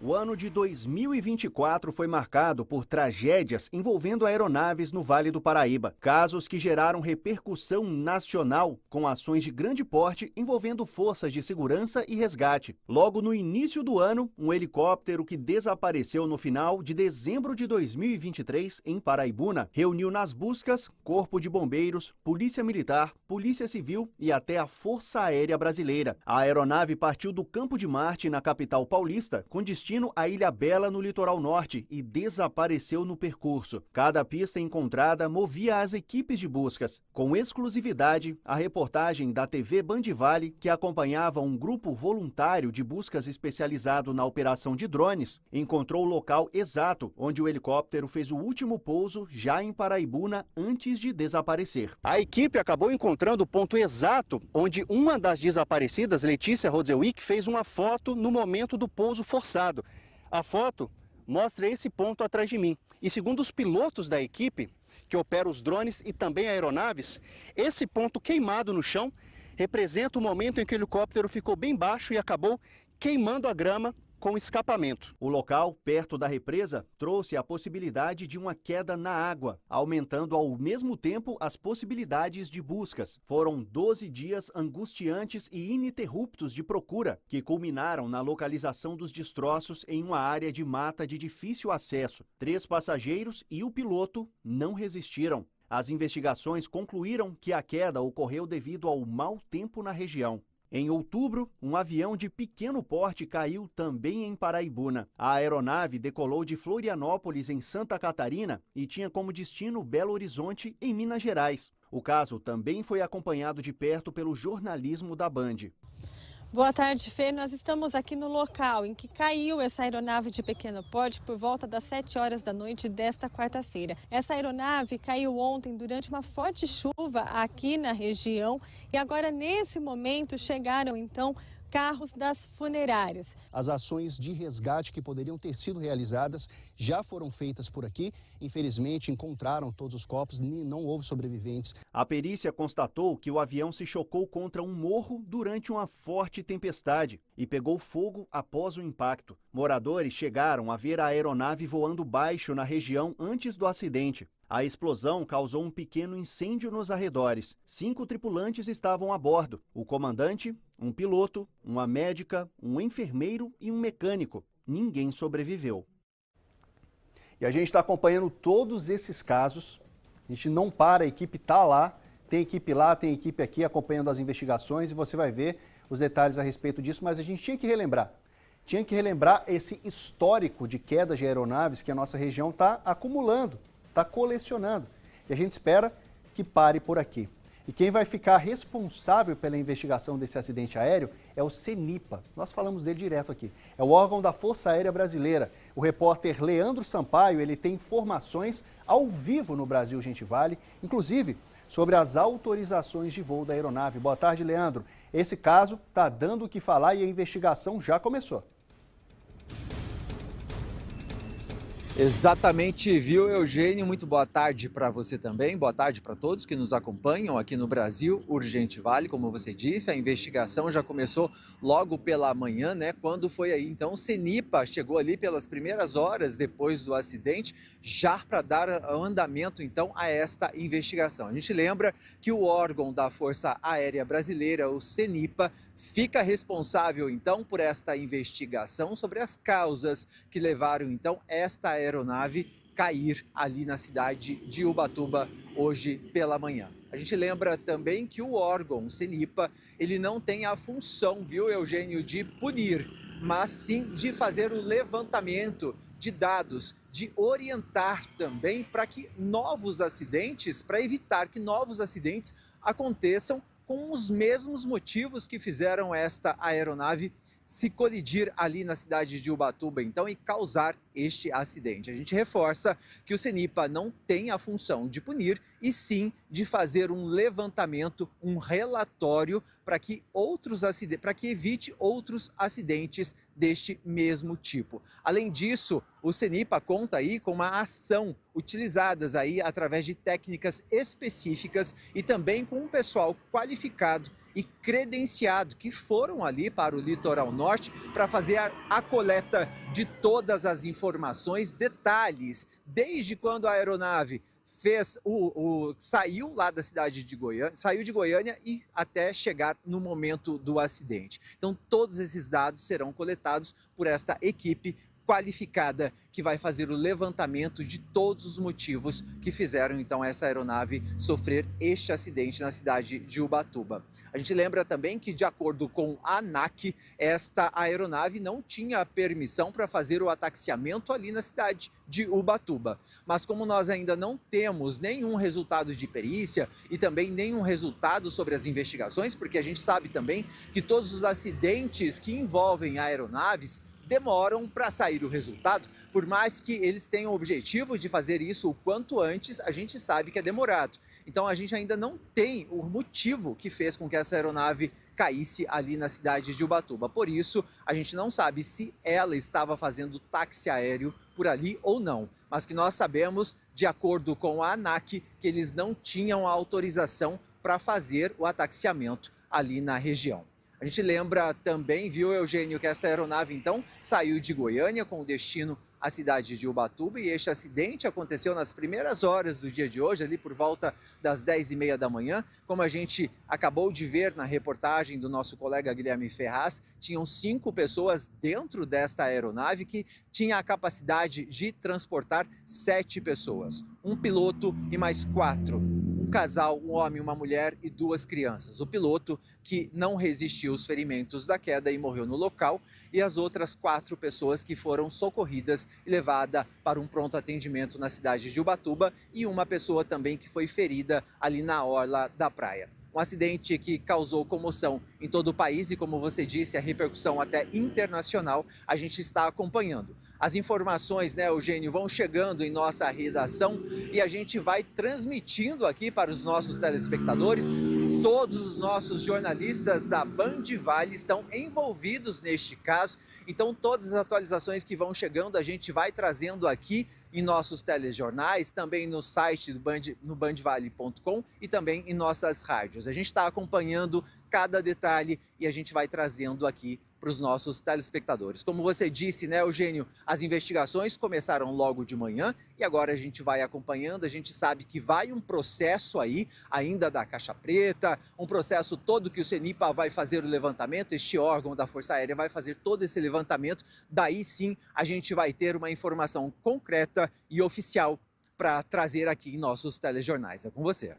O ano de 2024 foi marcado por tragédias envolvendo aeronaves no Vale do Paraíba. Casos que geraram repercussão nacional, com ações de grande porte envolvendo forças de segurança e resgate. Logo no início do ano, um helicóptero que desapareceu no final de dezembro de 2023 em Paraibuna reuniu nas buscas Corpo de Bombeiros, Polícia Militar, Polícia Civil e até a Força Aérea Brasileira. A aeronave partiu do Campo de Marte, na capital paulista, com destino a Ilha Bela, no litoral norte, e desapareceu no percurso. Cada pista encontrada movia as equipes de buscas. Com exclusividade, a reportagem da TV Band Vale, que acompanhava um grupo voluntário de buscas especializado na operação de drones, encontrou o local exato onde o helicóptero fez o último pouso, já em Paraibuna, antes de desaparecer. A equipe acabou encontrando o ponto exato onde uma das desaparecidas, Letícia Rodzewick, fez uma foto no momento do pouso forçado. A foto mostra esse ponto atrás de mim. E segundo os pilotos da equipe, que opera os drones e também aeronaves, esse ponto queimado no chão representa o momento em que o helicóptero ficou bem baixo e acabou queimando a grama com escapamento. O local, perto da represa, trouxe a possibilidade de uma queda na água, aumentando ao mesmo tempo as possibilidades de buscas. Foram 12 dias angustiantes e ininterruptos de procura, que culminaram na localização dos destroços em uma área de mata de difícil acesso. 3 passageiros e o piloto não resistiram. As investigações concluíram que a queda ocorreu devido ao mau tempo na região. Em outubro, um avião de pequeno porte caiu também em Paraibuna. A aeronave decolou de Florianópolis, em Santa Catarina, e tinha como destino Belo Horizonte, em Minas Gerais. O caso também foi acompanhado de perto pelo jornalismo da Band. Boa tarde, Fê. Nós estamos aqui no local em que caiu essa aeronave de pequeno porte por volta das 7 horas da noite desta quarta-feira. Essa aeronave caiu ontem durante uma forte chuva aqui na região e agora, nesse momento, chegaram então carros das funerárias. As ações de resgate que poderiam ter sido realizadas já foram feitas por aqui. Infelizmente, encontraram todos os corpos e não houve sobreviventes. A perícia constatou que o avião se chocou contra um morro durante uma forte tempestade e pegou fogo após o impacto. Moradores chegaram a ver a aeronave voando baixo na região antes do acidente. A explosão causou um pequeno incêndio nos arredores. 5 tripulantes estavam a bordo: o comandante, um piloto, uma médica, um enfermeiro e um mecânico. Ninguém sobreviveu. E a gente está acompanhando todos esses casos. A gente não para, a equipe está lá. Tem equipe lá, tem equipe aqui acompanhando as investigações e você vai ver os detalhes a respeito disso, mas a gente tinha que relembrar. Tinha que relembrar esse histórico de quedas de aeronaves que a nossa região está acumulando, está colecionando. E a gente espera que pare por aqui. E quem vai ficar responsável pela investigação desse acidente aéreo é o CENIPA. Nós falamos dele direto aqui. É o órgão da Força Aérea Brasileira. O repórter Leandro Sampaio, ele tem informações ao vivo no Brasil Gente Vale, inclusive sobre as autorizações de voo da aeronave. Boa tarde, Leandro. Esse caso está dando o que falar e a investigação já começou. Exatamente, viu, Eugênio? Muito boa tarde para você também, boa tarde para todos que nos acompanham aqui no Brasil Urgente Vale. Como você disse, a investigação já começou logo pela manhã, né? Quando foi aí, então, o CENIPA chegou ali pelas primeiras horas depois do acidente, já para dar andamento, então, a esta investigação. A gente lembra que o órgão da Força Aérea Brasileira, o CENIPA, fica responsável, então, por esta investigação sobre as causas que levaram, então, esta aeronave cair ali na cidade de Ubatuba hoje pela manhã. A gente lembra também que o órgão, o CENIPA, ele não tem a função, viu, Eugênio, de punir, mas sim de fazer o levantamento de dados, de orientar também para que novos acidentes, para evitar que novos acidentes aconteçam com os mesmos motivos que fizeram esta aeronave se colidir ali na cidade de Ubatuba, então, e causar este acidente. A gente reforça que o CENIPA não tem a função de punir, e sim de fazer um levantamento, um relatório para que evite outros acidentes deste mesmo tipo. Além disso, o CENIPA conta aí com uma ação utilizadas aí através de técnicas específicas e também com um pessoal qualificado e credenciado que foram ali para o litoral norte para fazer a coleta de todas as informações, detalhes, desde quando a aeronave saiu lá da cidade de Goiânia, saiu de Goiânia e até chegar no momento do acidente. Então, todos esses dados serão coletados por esta equipe qualificada que vai fazer o levantamento de todos os motivos que fizeram então essa aeronave sofrer este acidente na cidade de Ubatuba. A gente lembra também que, de acordo com a ANAC, esta aeronave não tinha permissão para fazer o ataxiamento ali na cidade de Ubatuba. Mas como nós ainda não temos nenhum resultado de perícia e também nenhum resultado sobre as investigações, porque a gente sabe também que todos os acidentes que envolvem aeronaves demoram para sair o resultado, por mais que eles tenham o objetivo de fazer isso o quanto antes, a gente sabe que é demorado. Então a gente ainda não tem o motivo que fez com que essa aeronave caísse ali na cidade de Ubatuba. Por isso, a gente não sabe se ela estava fazendo táxi aéreo por ali ou não. Mas que nós sabemos, de acordo com a ANAC, que eles não tinham a autorização para fazer o ataxiamento ali na região. A gente lembra também, viu, Eugênio, que esta aeronave, então, saiu de Goiânia com destino à cidade de Ubatuba, e este acidente aconteceu nas primeiras horas do dia de hoje, ali por volta das 10h30 da manhã. Como a gente acabou de ver na reportagem do nosso colega Guilherme Ferraz, tinham 5 pessoas dentro desta aeronave que tinha a capacidade de transportar 7 pessoas. Um piloto e mais 4. Um casal, um homem, uma mulher e 2 crianças. O piloto, que não resistiu aos ferimentos da queda e morreu no local, e as outras 4 pessoas que foram socorridas e levadas para um pronto atendimento na cidade de Ubatuba, e uma pessoa também que foi ferida ali na orla da praia. Um acidente que causou comoção em todo o país e, como você disse, a repercussão até internacional a gente está acompanhando. As informações, né, Eugênio, vão chegando em nossa redação e a gente vai transmitindo aqui para os nossos telespectadores todos os nossos jornalistas da Band Vale estão envolvidos neste caso. Então, todas as atualizações que vão chegando, a gente vai trazendo aqui em nossos telejornais, também no site do no bandvale.com e também em nossas rádios. A gente está acompanhando cada detalhe e a gente vai trazendo aqui para os nossos telespectadores. Como você disse, né, Eugênio, as investigações começaram logo de manhã e agora a gente vai acompanhando. A gente sabe que vai um processo aí, ainda da Caixa Preta, um processo todo que o CENIPA vai fazer o levantamento, este órgão da Força Aérea vai fazer todo esse levantamento. Daí sim a gente vai ter uma informação concreta e oficial para trazer aqui em nossos telejornais. É com você.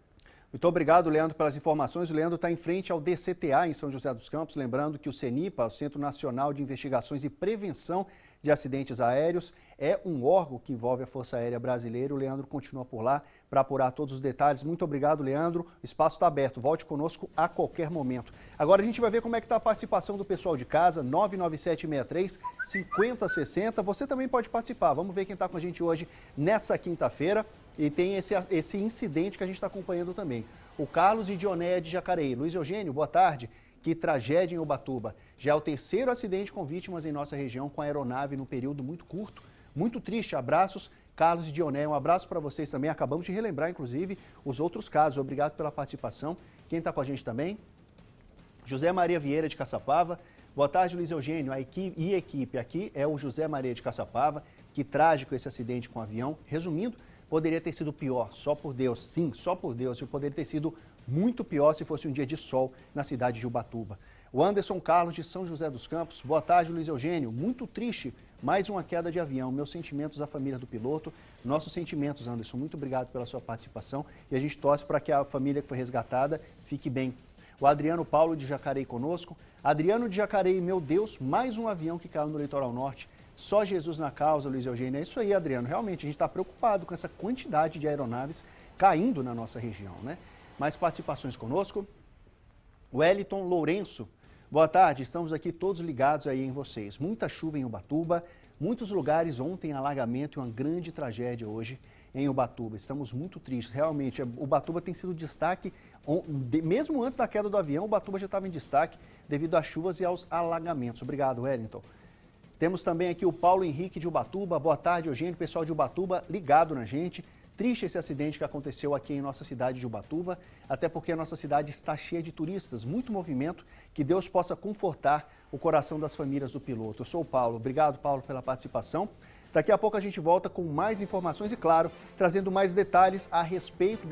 Muito obrigado, Leandro, pelas informações. O Leandro está em frente ao DCTA em São José dos Campos. Lembrando que o CENIPA, o Centro Nacional de Investigações e Prevenção de Acidentes Aéreos, é um órgão que envolve a Força Aérea Brasileira. O Leandro continua por lá para apurar todos os detalhes. Muito obrigado, Leandro. O espaço está aberto. Volte conosco a qualquer momento. Agora a gente vai ver como é que está a participação do pessoal de casa. 99763-5060. Você também pode participar. Vamos ver quem está com a gente hoje nessa quinta-feira. E tem esse incidente que a gente está acompanhando também. O Carlos e Dionéia de Jacareí. Luiz Eugênio, boa tarde. Que tragédia em Ubatuba. Já é o terceiro acidente com vítimas em nossa região com a aeronave num período muito curto. Muito triste. Abraços, Carlos e Dionéia. Um abraço para vocês também. Acabamos de relembrar, inclusive, os outros casos. Obrigado pela participação. Quem está com a gente também? José Maria Vieira de Caçapava. Boa tarde, Luiz Eugênio. A equipe aqui é o José Maria de Caçapava. Que trágico esse acidente com o avião. Resumindo, poderia ter sido pior, só por Deus, sim, só por Deus. E poderia ter sido muito pior se fosse um dia de sol na cidade de Ubatuba. O Anderson Carlos de São José dos Campos. Boa tarde, Luiz Eugênio. Muito triste, mais uma queda de avião. Meus sentimentos à família do piloto. Nossos sentimentos, Anderson. Muito obrigado pela sua participação. E a gente torce para que a família que foi resgatada fique bem. O Adriano Paulo de Jacareí conosco. Adriano de Jacareí, meu Deus, mais um avião que caiu no litoral norte. Só Jesus na causa, Luiz Eugênio. É isso aí, Adriano. Realmente, a gente está preocupado com essa quantidade de aeronaves caindo na nossa região, né? Mais participações conosco. Wellington Lourenço. Boa tarde, estamos aqui todos ligados aí em vocês. Muita chuva em Ubatuba, muitos lugares ontem alagamento e uma grande tragédia hoje em Ubatuba. Estamos muito tristes. Realmente, Ubatuba tem sido destaque, mesmo antes da queda do avião, Ubatuba já estava em destaque devido às chuvas e aos alagamentos. Obrigado, Wellington. Temos também aqui o Paulo Henrique de Ubatuba. Boa tarde, Eugênio, pessoal de Ubatuba ligado na gente. Triste esse acidente que aconteceu aqui em nossa cidade de Ubatuba, até porque a nossa cidade está cheia de turistas, muito movimento. Que Deus possa confortar o coração das famílias do piloto. Eu sou o Paulo. Obrigado, Paulo, pela participação. Daqui a pouco a gente volta com mais informações e, claro, trazendo mais detalhes a respeito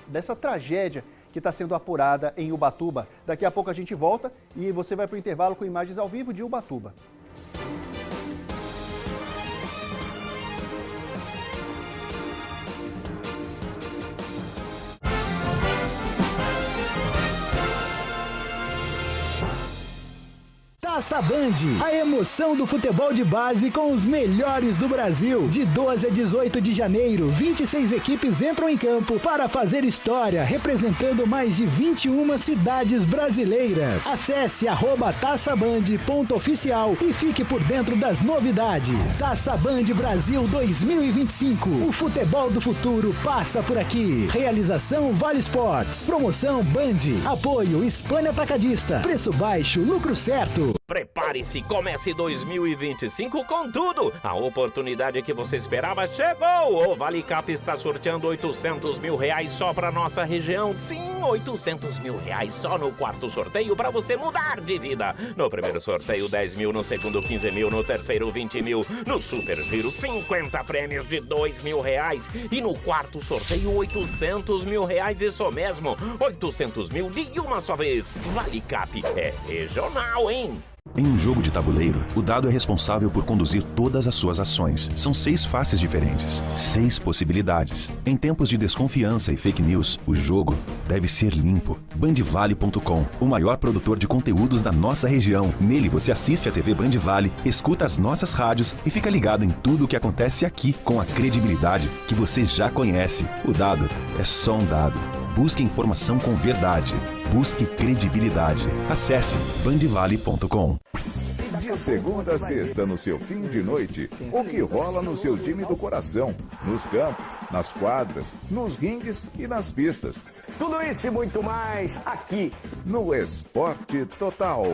dessa tragédia que está sendo apurada em Ubatuba. Daqui a pouco a gente volta e você vai para o intervalo com imagens ao vivo de Ubatuba. Taça Band, a emoção do futebol de base com os melhores do Brasil. De 12 a 18 de janeiro, 26 equipes entram em campo para fazer história, representando mais de 21 cidades brasileiras. Acesse @taçaband.oficial e fique por dentro das novidades. Taça Band Brasil 2025. O futebol do futuro passa por aqui. Realização Vale Sports. Promoção Band. Apoio Hispânia Atacadista. Preço baixo, lucro certo. Prepare-se, comece 2025 com tudo! A oportunidade que você esperava chegou! O Vale Cap está sorteando R$800 mil só para nossa região. Sim, R$800 mil só no quarto sorteio para você mudar de vida. No primeiro sorteio, 10 mil, no segundo, 15 mil, no terceiro, 20 mil, no Super Giro, 50 prêmios de R$2 mil e no quarto sorteio, R$800 mil, isso mesmo, 800 mil de uma só vez. Vale Cap é regional, hein? Em um jogo de tabuleiro, o dado é responsável por conduzir todas as suas ações. São 6 faces diferentes, 6 possibilidades. Em tempos de desconfiança e fake news, o jogo deve ser limpo. Bandvale.com, o maior produtor de conteúdos da nossa região. Nele você assiste a TV Bandvale, escuta as nossas rádios e fica ligado em tudo o que acontece aqui com a credibilidade que você já conhece. O dado é só um dado. Busque informação com verdade. Busque credibilidade. Acesse bandvale.com. De segunda a sexta, no seu fim de noite, o que rola no seu time do coração, nos campos, nas quadras, nos ringues e nas pistas. Tudo isso e muito mais aqui no Esporte Total.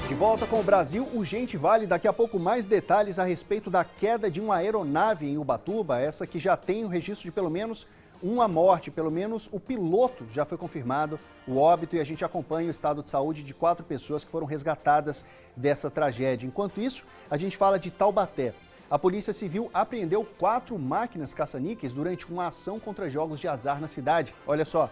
De volta com o Brasil, o Gente Vale. Daqui a pouco mais detalhes a respeito da queda de uma aeronave em Ubatuba, essa que já tem o registro de pelo menos uma morte, pelo menos o piloto já foi confirmado, o óbito, e a gente acompanha o estado de saúde de 4 pessoas que foram resgatadas dessa tragédia. Enquanto isso, a gente fala de Taubaté. A Polícia Civil apreendeu 4 máquinas caça-níqueis durante uma ação contra jogos de azar na cidade. Olha só.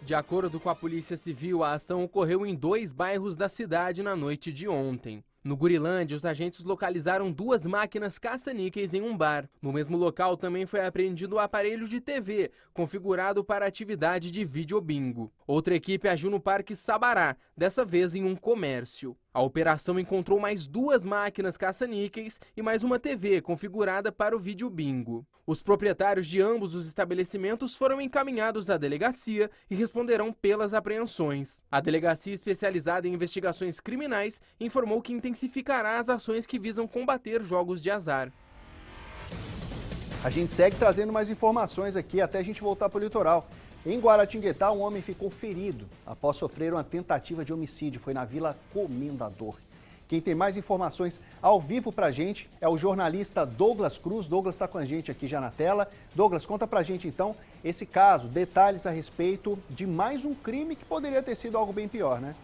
De acordo com a Polícia Civil, a ação ocorreu em 2 bairros da cidade na noite de ontem. No Gurilândia, os agentes localizaram 2 máquinas caça-níqueis em um bar. No mesmo local também foi apreendido o aparelho de TV, configurado para atividade de videobingo. Outra equipe agiu no Parque Sabará, dessa vez em um comércio. A operação encontrou mais 2 máquinas caça-níqueis e mais uma TV configurada para o videobingo. Os proprietários de ambos os estabelecimentos foram encaminhados à delegacia e responderão pelas apreensões. A delegacia especializada em investigações criminais informou que intensificará as ações que visam combater jogos de azar. A gente segue trazendo mais informações aqui até a gente voltar para o litoral. Em Guaratinguetá, um homem ficou ferido após sofrer uma tentativa de homicídio. Foi na Vila Comendador. Quem tem mais informações ao vivo pra gente é o jornalista Douglas Cruz. Douglas está com a gente aqui já na tela. Douglas, conta pra gente então esse caso, detalhes a respeito de mais um crime que poderia ter sido algo bem pior, né?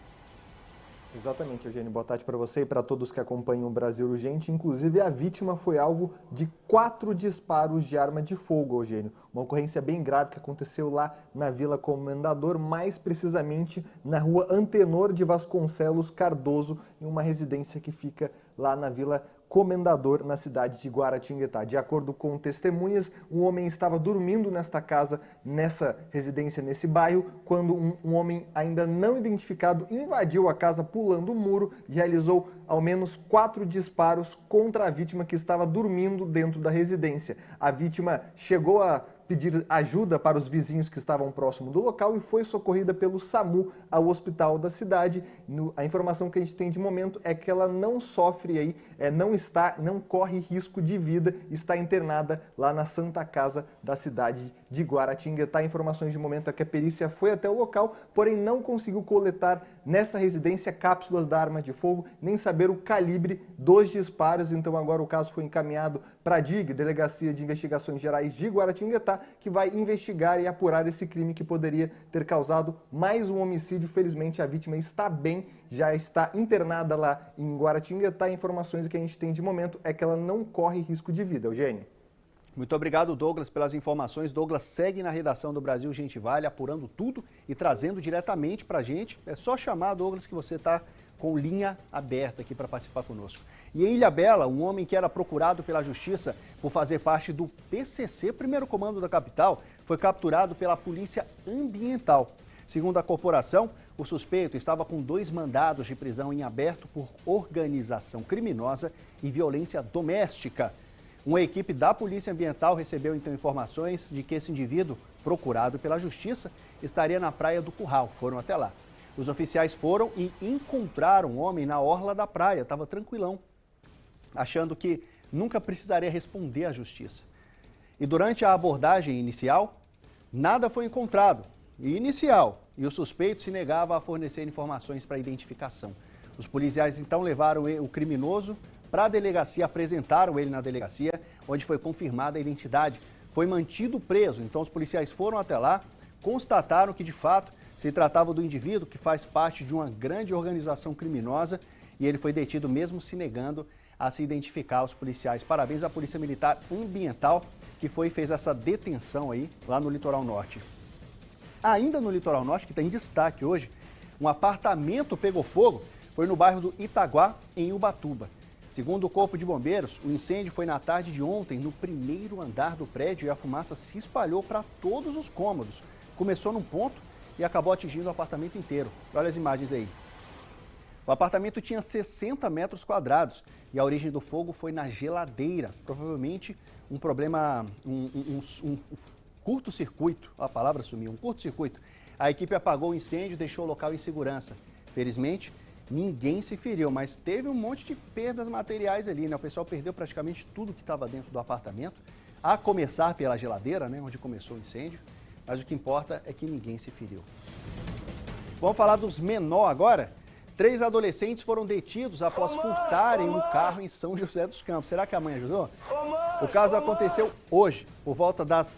Exatamente, Eugênio. Boa tarde para você e para todos que acompanham o Brasil Urgente. Inclusive, a vítima foi alvo de 4 disparos de arma de fogo, Eugênio. Uma ocorrência bem grave que aconteceu lá na Vila Comendador, mais precisamente na rua Antenor de Vasconcelos Cardoso, em uma residência que fica lá na Vila Comendador, na cidade de Guaratinguetá. De acordo com testemunhas, um homem estava dormindo nesta casa, nessa residência, nesse bairro, quando um homem ainda não identificado invadiu a casa pulando o muro e realizou ao menos 4 disparos contra a vítima que estava dormindo dentro da residência. A vítima chegou a pedir ajuda para os vizinhos que estavam próximo do local e foi socorrida pelo SAMU ao hospital da cidade. A informação que a gente tem de momento é que ela não sofre aí, não corre risco de vida, está internada lá na Santa Casa da cidade de Guaratinguetá. Informações de momento é que a perícia foi até o local, porém não conseguiu coletar nessa residência cápsulas da arma de fogo, nem saber o calibre dos disparos. Então agora o caso foi encaminhado para a DIG, Delegacia de Investigações Gerais de Guaratinguetá, que vai investigar e apurar esse crime que poderia ter causado mais um homicídio. Felizmente a vítima está bem, já está internada lá em Guaratinguetá. Informações que a gente tem de momento é que ela não corre risco de vida. Eugênio. Muito obrigado, Douglas, pelas informações. Douglas segue na redação do Brasil Gente Vale, apurando tudo e trazendo diretamente para a gente. É só chamar, Douglas, que você está com linha aberta aqui para participar conosco. E em Ilhabela, um homem que era procurado pela Justiça por fazer parte do PCC, primeiro comando da capital, foi capturado pela Polícia Ambiental. Segundo a corporação, o suspeito estava com 2 mandados de prisão em aberto por organização criminosa e violência doméstica. Uma equipe da Polícia Ambiental recebeu então informações de que esse indivíduo, procurado pela Justiça, estaria na Praia do Curral. Foram até lá. Os oficiais foram e encontraram o homem na orla da praia, estava tranquilão, achando que nunca precisaria responder à Justiça. E durante a abordagem inicial, nada foi encontrado. E o suspeito se negava a fornecer informações para identificação. Os policiais então levaram o criminoso para a delegacia, apresentaram ele na delegacia, onde foi confirmada a identidade. Foi mantido preso, então os policiais foram até lá, constataram que de fato se tratava do indivíduo que faz parte de uma grande organização criminosa e ele foi detido mesmo se negando a se identificar aos policiais. Parabéns à Polícia Militar Ambiental que fez essa detenção aí lá no Litoral Norte. Ainda no Litoral Norte, que está em destaque hoje, um apartamento pegou fogo, foi no bairro do Itaguá, em Ubatuba. Segundo o Corpo de Bombeiros, o incêndio foi na tarde de ontem no primeiro andar do prédio e a fumaça se espalhou para todos os cômodos. Começou num ponto e acabou atingindo o apartamento inteiro. Olha as imagens aí. O apartamento tinha 60 metros quadrados e a origem do fogo foi na geladeira. Provavelmente um problema, curto-circuito, a palavra sumiu, um curto-circuito. A equipe apagou o incêndio e deixou o local em segurança. Felizmente, ninguém se feriu, mas teve um monte de perdas materiais ali, né? O pessoal perdeu praticamente tudo que estava dentro do apartamento, a começar pela geladeira, né, onde começou o incêndio, mas o que importa é que ninguém se feriu. Vamos falar dos menores agora? 3 adolescentes foram detidos após furtarem um carro em São José dos Campos. Será que a mãe ajudou? O caso aconteceu hoje, por volta das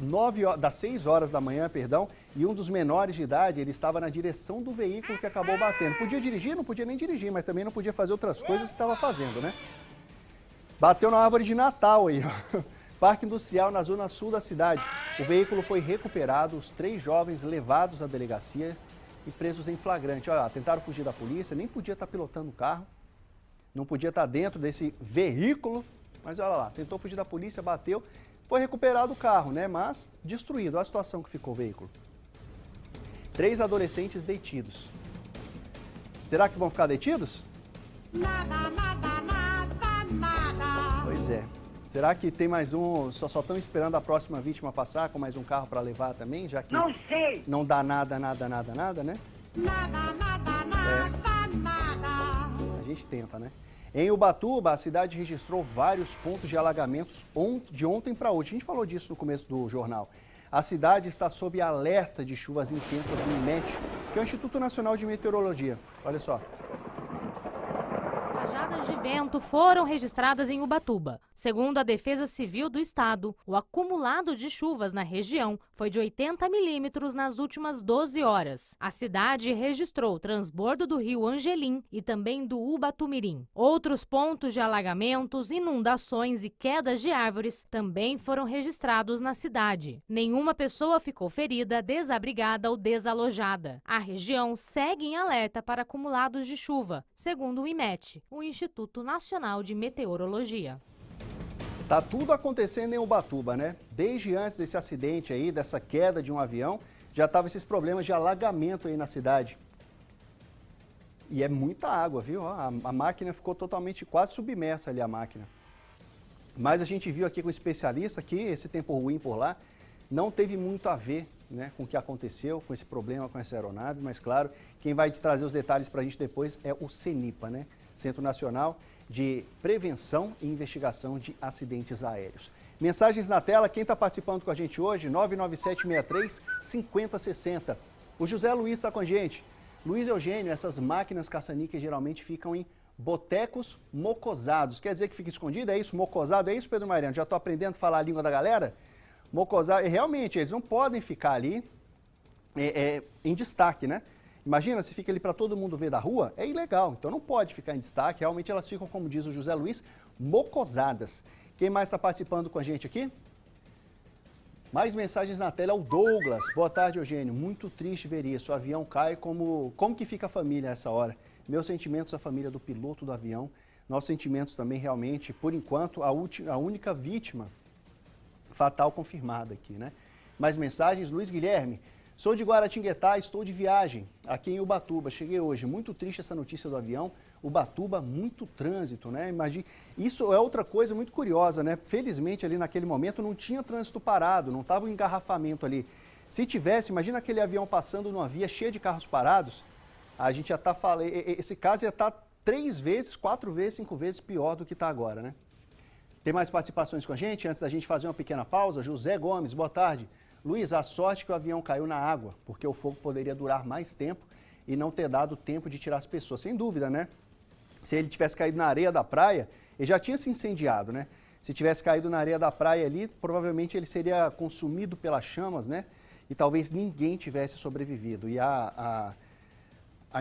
6 horas da manhã, e um dos menores de idade, ele estava na direção do veículo que acabou batendo. Podia dirigir? Não podia nem dirigir, mas também não podia fazer outras coisas que estava fazendo, né? Bateu na árvore de Natal aí, ó. Parque Industrial na zona sul da cidade. O veículo foi recuperado, os 3 jovens levados à delegacia e presos em flagrante. Olha lá, tentaram fugir da polícia, nem podia estar pilotando o carro, não podia estar dentro desse veículo, mas olha lá, tentou fugir da polícia, bateu, foi recuperado o carro, né? Mas destruído. Olha a situação que ficou o veículo. 3 adolescentes detidos. Será que vão ficar detidos? Pois é. Será que tem mais um, só estão esperando a próxima vítima passar com mais um carro para levar também, já que não sei. Não dá nada, né? A gente tenta, né? Em Ubatuba, a cidade registrou vários pontos de alagamentos de ontem para hoje. A gente falou disso no começo do jornal. A cidade está sob alerta de chuvas intensas do IMET, que é o Instituto Nacional de Meteorologia. Olha só. Rajadas de vento foram registradas em Ubatuba. Segundo a Defesa Civil do Estado, o acumulado de chuvas na região foi de 80 milímetros nas últimas 12 horas. A cidade registrou transbordo do rio Angelim e também do Ubatumirim. Outros pontos de alagamentos, inundações e quedas de árvores também foram registrados na cidade. Nenhuma pessoa ficou ferida, desabrigada ou desalojada. A região segue em alerta para acumulados de chuva, segundo o IMET, o Instituto Nacional de Meteorologia. Tá tudo acontecendo em Ubatuba, né? Desde antes desse acidente aí, dessa queda de um avião, já estavam esses problemas de alagamento aí na cidade. E é muita água, viu? A máquina ficou totalmente, quase submersa ali a máquina. Mas a gente viu aqui com o especialista que esse tempo ruim por lá não teve muito a ver, né, com o que aconteceu, com esse problema com essa aeronave, mas claro, quem vai trazer os detalhes para a gente depois é o CENIPA, né? Centro Nacional de Prevenção e Investigação de Acidentes Aéreos. Mensagens na tela, quem está participando com a gente hoje, 99763-5060. O José Luiz está com a gente. Luiz Eugênio, essas máquinas caça-níqueis geralmente ficam em botecos mocosados. Quer dizer que fica escondido? É isso? Mocosado? É isso, Pedro Mariano? Já estou aprendendo a falar a língua da galera? Mocosado, realmente, eles não podem ficar ali em destaque, né? Imagina, se fica ali para todo mundo ver da rua, é ilegal, então não pode ficar em destaque. Realmente elas ficam, como diz o José Luiz, mocosadas. Quem mais está participando com a gente aqui? Mais mensagens na tela, é o Douglas. Boa tarde, Eugênio. Muito triste ver isso. O avião cai, como que fica a família nessa hora? Meus sentimentos à família do piloto do avião. Nossos sentimentos também, realmente, por enquanto, a única vítima fatal confirmada aqui, né? Mais mensagens, Luiz Guilherme. Sou de Guaratinguetá, estou de viagem aqui em Ubatuba. Cheguei hoje. Muito triste essa notícia do avião. Ubatuba, muito trânsito, né? Imagina. Isso é outra coisa muito curiosa, né? Felizmente, ali naquele momento, não tinha trânsito parado, não estava um engarrafamento ali. Se tivesse, imagina aquele avião passando numa via cheia de carros parados, a gente já está falando. Esse caso ia estar 3 vezes, 4 vezes, 5 vezes pior do que está agora, né? Tem mais participações com a gente? Antes da gente fazer uma pequena pausa, José Gomes, boa tarde. Luiz, a sorte que o avião caiu na água, porque o fogo poderia durar mais tempo e não ter dado tempo de tirar as pessoas. Sem dúvida, né? Se ele tivesse caído na areia da praia, ele já tinha se incendiado, né? Se tivesse caído na areia da praia ali, provavelmente ele seria consumido pelas chamas, né? E talvez ninguém tivesse sobrevivido. E a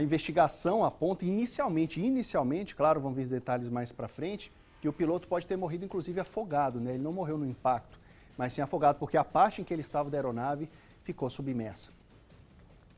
investigação aponta inicialmente, claro, vamos ver os detalhes mais para frente, que o piloto pode ter morrido, inclusive, afogado, né? Ele não morreu no impacto, mas sim afogado, porque a parte em que ele estava da aeronave ficou submersa.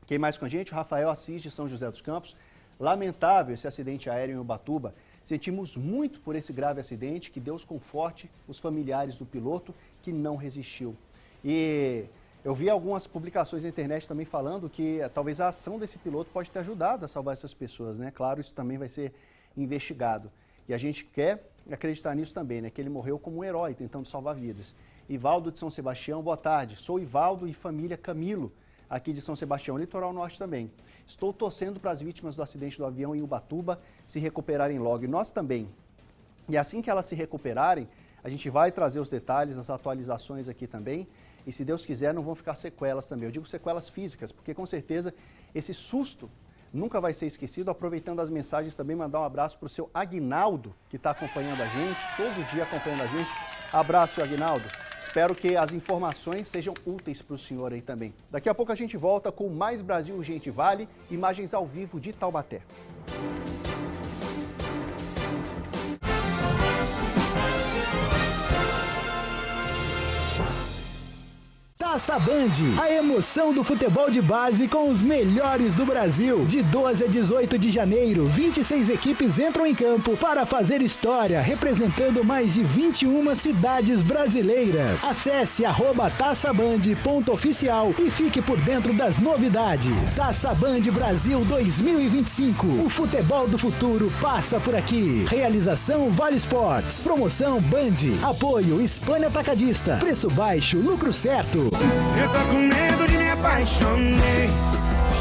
Quem mais com a gente? O Rafael Assis, de São José dos Campos. Lamentável esse acidente aéreo em Ubatuba. Sentimos muito por esse grave acidente, que Deus conforte os familiares do piloto que não resistiu. E eu vi algumas publicações na internet também falando que talvez a ação desse piloto pode ter ajudado a salvar essas pessoas, né? Claro, isso também vai ser investigado. E a gente quer acreditar nisso também, né? Que ele morreu como um herói, tentando salvar vidas. Ivaldo de São Sebastião, boa tarde. Sou Ivaldo e família Camilo, aqui de São Sebastião, litoral norte também. Estou torcendo para as vítimas do acidente do avião em Ubatuba se recuperarem logo, e nós também. E assim que elas se recuperarem, a gente vai trazer os detalhes, as atualizações aqui também. E se Deus quiser, não vão ficar sequelas também. Eu digo sequelas físicas, porque com certeza esse susto nunca vai ser esquecido. Aproveitando as mensagens também, mandar um abraço para o seu Aguinaldo, que está acompanhando a gente, todo dia acompanhando a gente. Abraço, Aguinaldo. Espero que as informações sejam úteis para o senhor aí também. Daqui a pouco a gente volta com mais Brasil Urgente Vale, imagens ao vivo de Taubaté. Taça Band, a emoção do futebol de base com os melhores do Brasil. De 12 a 18 de janeiro, 26 equipes entram em campo para fazer história, representando mais de 21 cidades brasileiras. Acesse @taçaband.oficial e fique por dentro das novidades. Taça Band Brasil 2025. O futebol do futuro passa por aqui. Realização Vale Sports. Promoção Band. Apoio Hispânia Atacadista. Preço baixo, lucro certo. Eu tô com medo de me apaixonei,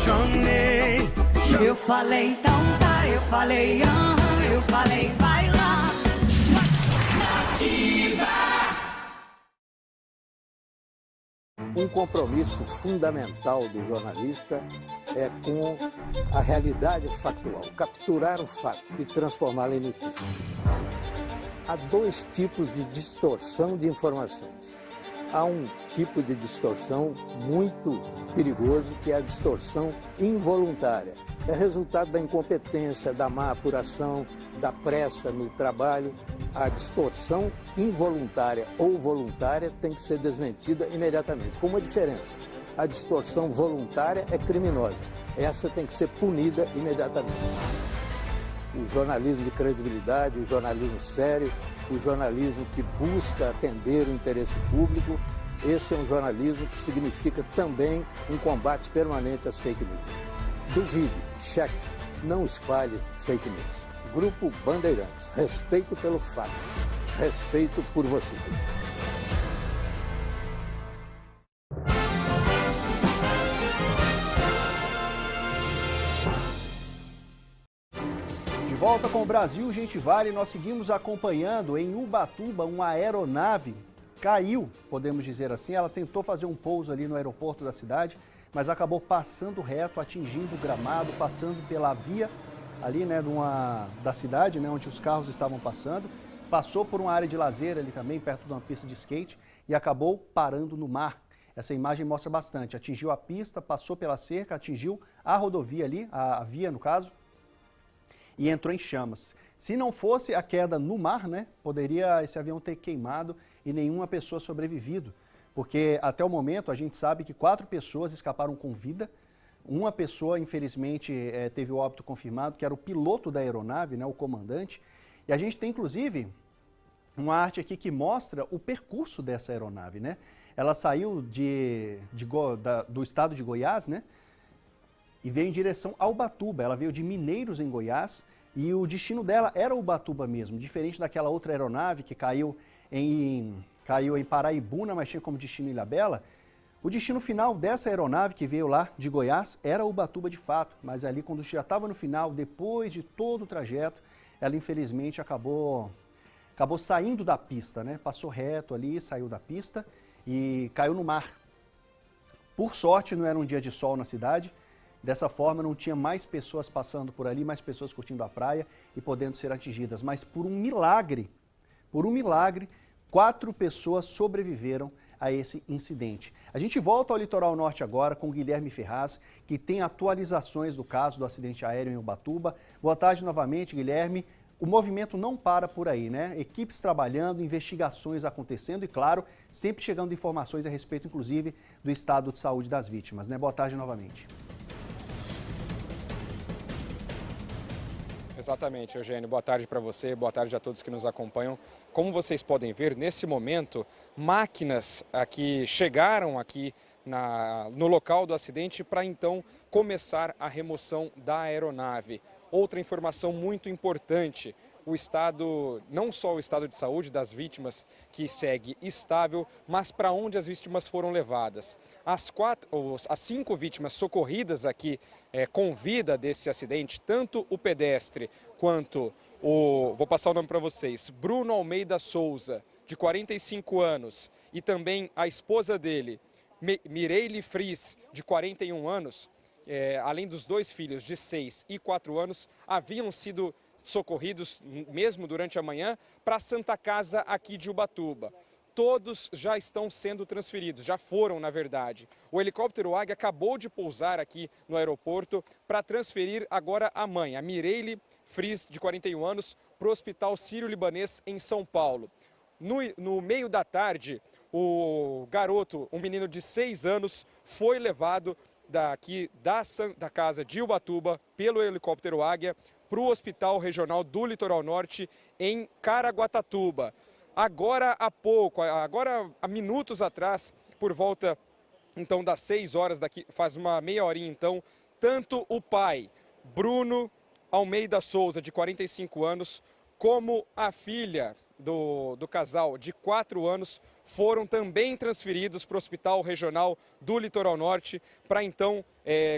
chonei. Eu falei então tá, eu falei eu falei vai lá. Nativa. Um compromisso fundamental do jornalista é com a realidade factual, capturar o fato e transformá-lo em notícia. Há dois tipos de distorção de informações. Há um tipo de distorção muito perigoso, que é a distorção involuntária. É resultado da incompetência, da má apuração, da pressa no trabalho. A distorção involuntária ou voluntária tem que ser desmentida imediatamente. Com uma diferença: a distorção voluntária é criminosa. Essa tem que ser punida imediatamente. O jornalismo de credibilidade, o jornalismo sério, o jornalismo que busca atender o interesse público, esse é um jornalismo que significa também um combate permanente às fake news. Duvide, cheque, não espalhe fake news. Grupo Bandeirantes, respeito pelo fato, respeito por você. De volta com o Brasil Urgente Vale, nós seguimos acompanhando em Ubatuba uma aeronave. Caiu, podemos dizer assim, ela tentou fazer um pouso ali no aeroporto da cidade, mas acabou passando reto, atingindo o gramado, passando pela via ali, né, da cidade, né, onde os carros estavam passando, passou por uma área de lazer ali também, perto de uma pista de skate, e acabou parando no mar. Essa imagem mostra bastante, atingiu a pista, passou pela cerca, atingiu a rodovia ali, a via no caso, e entrou em chamas. Se não fosse a queda no mar, né, poderia esse avião ter queimado e nenhuma pessoa sobrevivido, porque até o momento a gente sabe que 4 pessoas escaparam com vida. Uma pessoa, infelizmente, teve o óbito confirmado, que era o piloto da aeronave, né, o comandante. E a gente tem, inclusive, uma arte aqui que mostra o percurso dessa aeronave, né? Ela saiu do estado de Goiás, né? E veio em direção a Ubatuba. Ela veio de Mineiros, em Goiás, e o destino dela era Ubatuba mesmo, diferente daquela outra aeronave que caiu em Paraibuna, mas tinha como destino Ilhabela. O destino final dessa aeronave que veio lá de Goiás era Ubatuba de fato, mas ali quando já estava no final, depois de todo o trajeto, ela infelizmente acabou saindo da pista, né? Passou reto ali, saiu da pista e caiu no mar. Por sorte não era um dia de sol na cidade, dessa forma não tinha mais pessoas passando por ali, mais pessoas curtindo a praia e podendo ser atingidas, mas por um milagre, 4 pessoas sobreviveram a esse incidente. A gente volta ao litoral norte agora com o Guilherme Ferraz, que tem atualizações do caso do acidente aéreo em Ubatuba. Boa tarde novamente, Guilherme. O movimento não para por aí, né? Equipes trabalhando, investigações acontecendo e, claro, sempre chegando informações a respeito, inclusive, do estado de saúde das vítimas, né? Boa tarde novamente. Exatamente, Eugênio. Boa tarde para você, boa tarde a todos que nos acompanham. Como vocês podem ver, nesse momento, máquinas aqui chegaram aqui no local do acidente para então começar a remoção da aeronave. Outra informação muito importante, o estado, não só o estado de saúde das vítimas, que segue estável, mas para onde as vítimas foram levadas. As 5 vítimas socorridas aqui com vida desse acidente, tanto o pedestre quanto vou passar o nome para vocês, Bruno Almeida Souza, de 45 anos, e também a esposa dele, Mireille Fris, de 41 anos, além dos 2 filhos de 6 e 4 anos, haviam sido socorridos, mesmo durante a manhã, para a Santa Casa aqui de Ubatuba. Todos já estão sendo transferidos, já foram, na verdade. O helicóptero Águia acabou de pousar aqui no aeroporto para transferir agora a mãe, a Mireille Fris, de 41 anos, para o Hospital Sírio-Libanês em São Paulo. No meio da tarde, o garoto, um menino de 6 anos, foi levado daqui da casa de Ubatuba pelo helicóptero Águia para o Hospital Regional do Litoral Norte em Caraguatatuba. Agora há minutos atrás, por volta então das 6 horas daqui, faz uma meia horinha então, tanto o pai, Bruno Almeida Souza, de 45 anos, como a filha do casal, de 4 anos, foram também transferidos para o Hospital Regional do Litoral Norte para então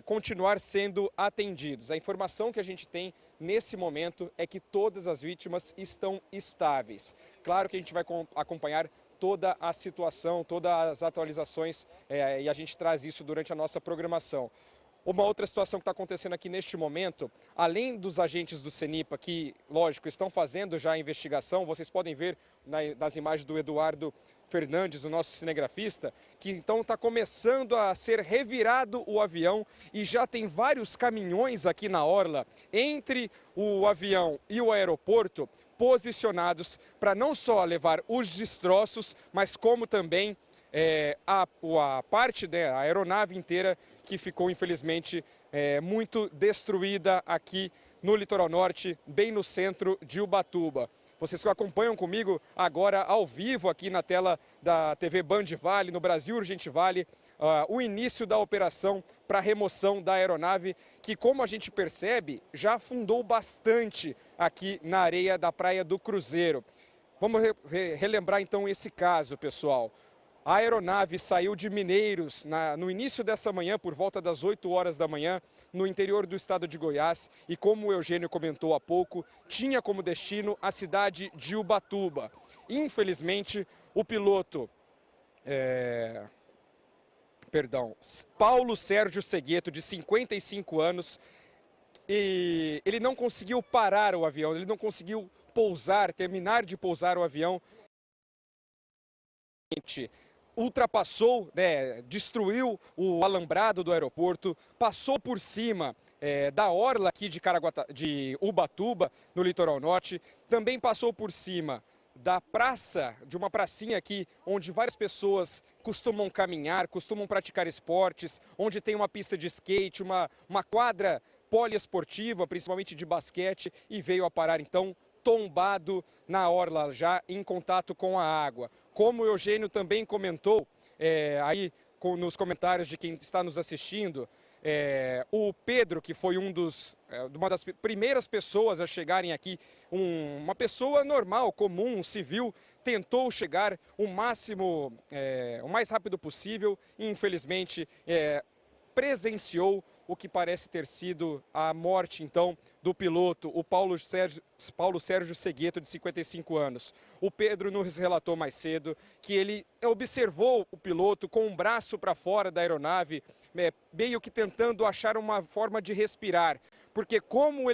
continuar sendo atendidos. A informação que a gente tem nesse momento é que todas as vítimas estão estáveis. Claro que a gente vai acompanhar toda a situação, todas as atualizações e a gente traz isso durante a nossa programação. Uma outra situação que está acontecendo aqui neste momento, além dos agentes do CENIPA, que, lógico, estão fazendo já a investigação, vocês podem ver nas imagens do Eduardo Fernandes, o nosso cinegrafista, que então está começando a ser revirado o avião e já tem vários caminhões aqui na orla, entre o avião e o aeroporto, posicionados para não só levar os destroços, mas como também a parte da aeronave inteira que ficou, infelizmente, muito destruída aqui no Litoral Norte, bem no centro de Ubatuba. Vocês que acompanham comigo agora ao vivo aqui na tela da TV Band Vale, no Brasil Urgente Vale, o início da operação para remoção da aeronave, que, como a gente percebe, já afundou bastante aqui na areia da Praia do Cruzeiro. Vamos relembrar então esse caso, pessoal. A aeronave saiu de Mineiros no início dessa manhã, por volta das 8 horas da manhã, no interior do estado de Goiás, e como o Eugênio comentou há pouco, tinha como destino a cidade de Ubatuba. Infelizmente, o piloto, Paulo Sérgio Segueto, de 55 anos, e ele não conseguiu parar o avião, ele não conseguiu terminar de pousar o avião. Ultrapassou, destruiu o alambrado do aeroporto, passou por cima da orla aqui de Ubatuba, no Litoral Norte, também passou por cima da praça, de uma pracinha aqui, onde várias pessoas costumam caminhar, costumam praticar esportes, onde tem uma pista de skate, uma quadra poliesportiva, principalmente de basquete, e veio a parar então tombado na orla, já em contato com a água. Como o Eugênio também comentou aí nos comentários de quem está nos assistindo, o Pedro, que foi uma das primeiras pessoas a chegarem aqui, uma pessoa normal, comum, civil, tentou chegar o mais rápido possível e, infelizmente, presenciou o que parece ter sido a morte, então, do piloto, o Paulo Sérgio Segueto, de 55 anos. O Pedro nos relatou mais cedo que ele observou o piloto com um braço para fora da aeronave, meio que tentando achar uma forma de respirar, porque como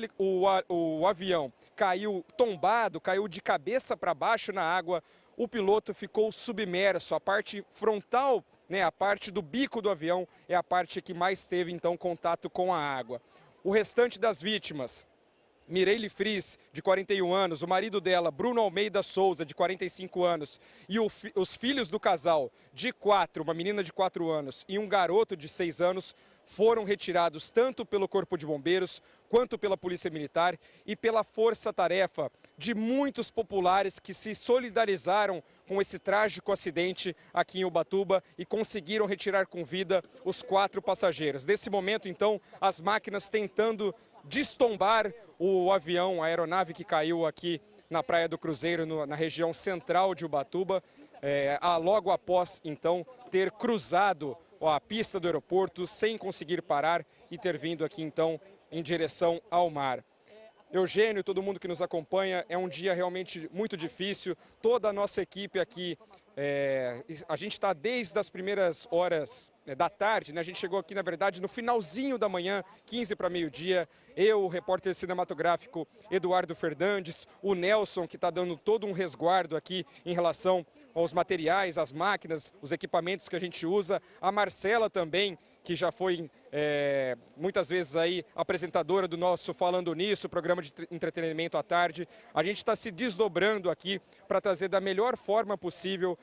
o avião caiu tombado, caiu de cabeça para baixo na água, o piloto ficou submerso, a parte frontal, a parte do bico do avião é a parte que mais teve então contato com a água. O restante das vítimas, Mireille Fris, de 41 anos, o marido dela, Bruno Almeida Souza, de 45 anos, e os filhos do casal, de 4, uma menina de 4 anos e um garoto de 6 anos, foram retirados tanto pelo Corpo de Bombeiros quanto pela Polícia Militar e pela força-tarefa de muitos populares que se solidarizaram com esse trágico acidente aqui em Ubatuba e conseguiram retirar com vida os 4 passageiros. Nesse momento, então, as máquinas tentando destombar o avião, a aeronave que caiu aqui na Praia do Cruzeiro, na região central de Ubatuba, logo após, então, ter cruzado a pista do aeroporto sem conseguir parar e ter vindo aqui, então, em direção ao mar. Eugênio, todo mundo que nos acompanha, é um dia realmente muito difícil. Toda a nossa equipe aqui, a gente está desde as primeiras horas da tarde, né? A gente chegou aqui, na verdade, no finalzinho da manhã, 15 para meio-dia. Eu, o repórter cinematográfico Eduardo Fernandes, o Nelson, que está dando todo um resguardo aqui em relação aos materiais, às máquinas, os equipamentos que a gente usa. A Marcela também, que já foi muitas vezes aí apresentadora do nosso Falando Nisso, programa de entretenimento à tarde. A gente está se desdobrando aqui para trazer da melhor forma possível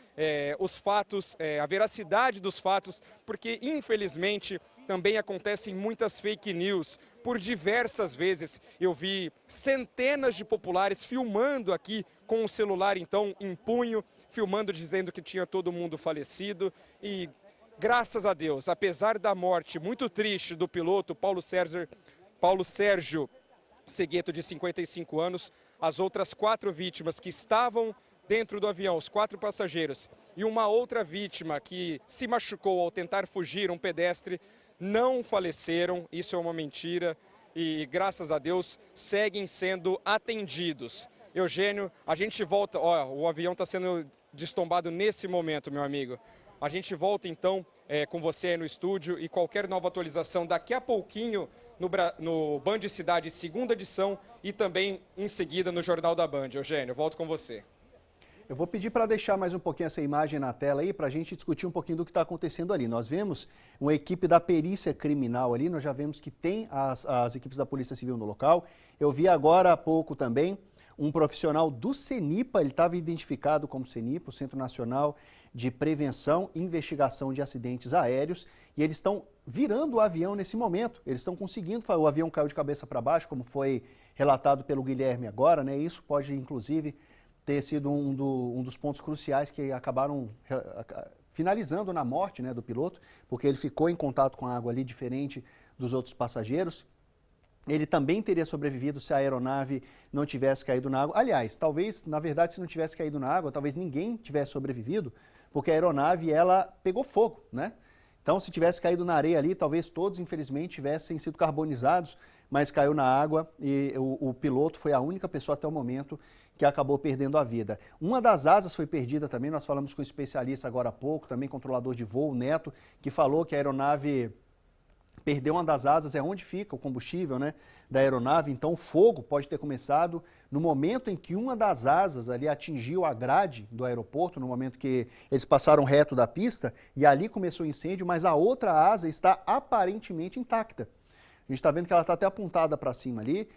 os fatos, a veracidade dos fatos, porque infelizmente também acontecem muitas fake news. Por diversas vezes eu vi centenas de populares filmando aqui com o celular então em punho, filmando dizendo que tinha todo mundo falecido e graças a Deus, apesar da morte muito triste do piloto Paulo Sérgio Segueto, de 55 anos, as outras 4 vítimas que estavam dentro do avião, os 4 passageiros, e uma outra vítima que se machucou ao tentar fugir, um pedestre, não faleceram, isso é uma mentira, e graças a Deus seguem sendo atendidos. Eugênio, a gente volta, o avião está sendo destombado nesse momento, meu amigo. A gente volta então com você aí no estúdio e qualquer nova atualização daqui a pouquinho no Band Cidade, segunda edição, e também em seguida no Jornal da Band. Eugênio, volto com você. Eu vou pedir para deixar mais um pouquinho essa imagem na tela aí, para a gente discutir um pouquinho do que está acontecendo ali. Nós vemos uma equipe da perícia criminal ali, nós já vemos que tem as equipes da Polícia Civil no local. Eu vi agora há pouco também um profissional do CENIPA, ele estava identificado como CENIPA, o Centro Nacional de Prevenção e Investigação de Acidentes Aéreos, e eles estão virando o avião nesse momento, eles estão conseguindo, o avião caiu de cabeça para baixo, como foi relatado pelo Guilherme agora, né? Isso pode, inclusive, ter sido um dos pontos cruciais que acabaram finalizando na morte, né, do piloto, porque ele ficou em contato com a água ali, diferente dos outros passageiros. Ele também teria sobrevivido se a aeronave não tivesse caído na água. Aliás, talvez, na verdade, se não tivesse caído na água, talvez ninguém tivesse sobrevivido, porque a aeronave, ela pegou fogo, né? Então, se tivesse caído na areia ali, talvez todos, infelizmente, tivessem sido carbonizados, mas caiu na água e o piloto foi a única pessoa até o momento que acabou perdendo a vida. Uma das asas foi perdida também, nós falamos com um especialista agora há pouco, também controlador de voo, Neto, que falou que a aeronave perdeu uma das asas, é onde fica o combustível, né, da aeronave, então o fogo pode ter começado no momento em que uma das asas ali atingiu a grade do aeroporto, no momento que eles passaram reto da pista, e ali começou o incêndio, mas a outra asa está aparentemente intacta. A gente está vendo que ela está até apontada para cima ali.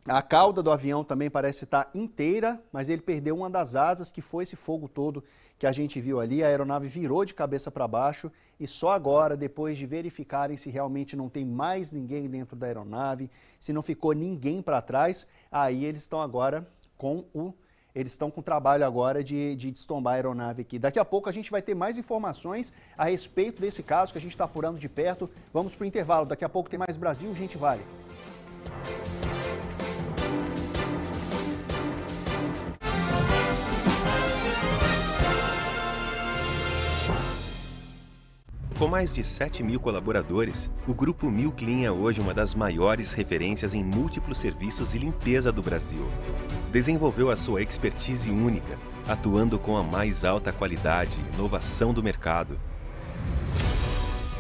A cauda do avião também parece estar inteira, mas ele perdeu uma das asas, que foi esse fogo todo que a gente viu ali. A aeronave virou de cabeça para baixo e só agora, depois de verificarem se realmente não tem mais ninguém dentro da aeronave, se não ficou ninguém para trás, aí eles estão agora com o trabalho agora de destombar a aeronave aqui. Daqui a pouco a gente vai ter mais informações a respeito desse caso que a gente está apurando de perto. Vamos para o intervalo. Daqui a pouco tem mais Brasil, Gente Vale. Com mais de 7 mil colaboradores, o Grupo Mil Clean é hoje uma das maiores referências em múltiplos serviços e limpeza do Brasil. Desenvolveu a sua expertise única, atuando com a mais alta qualidade e inovação do mercado,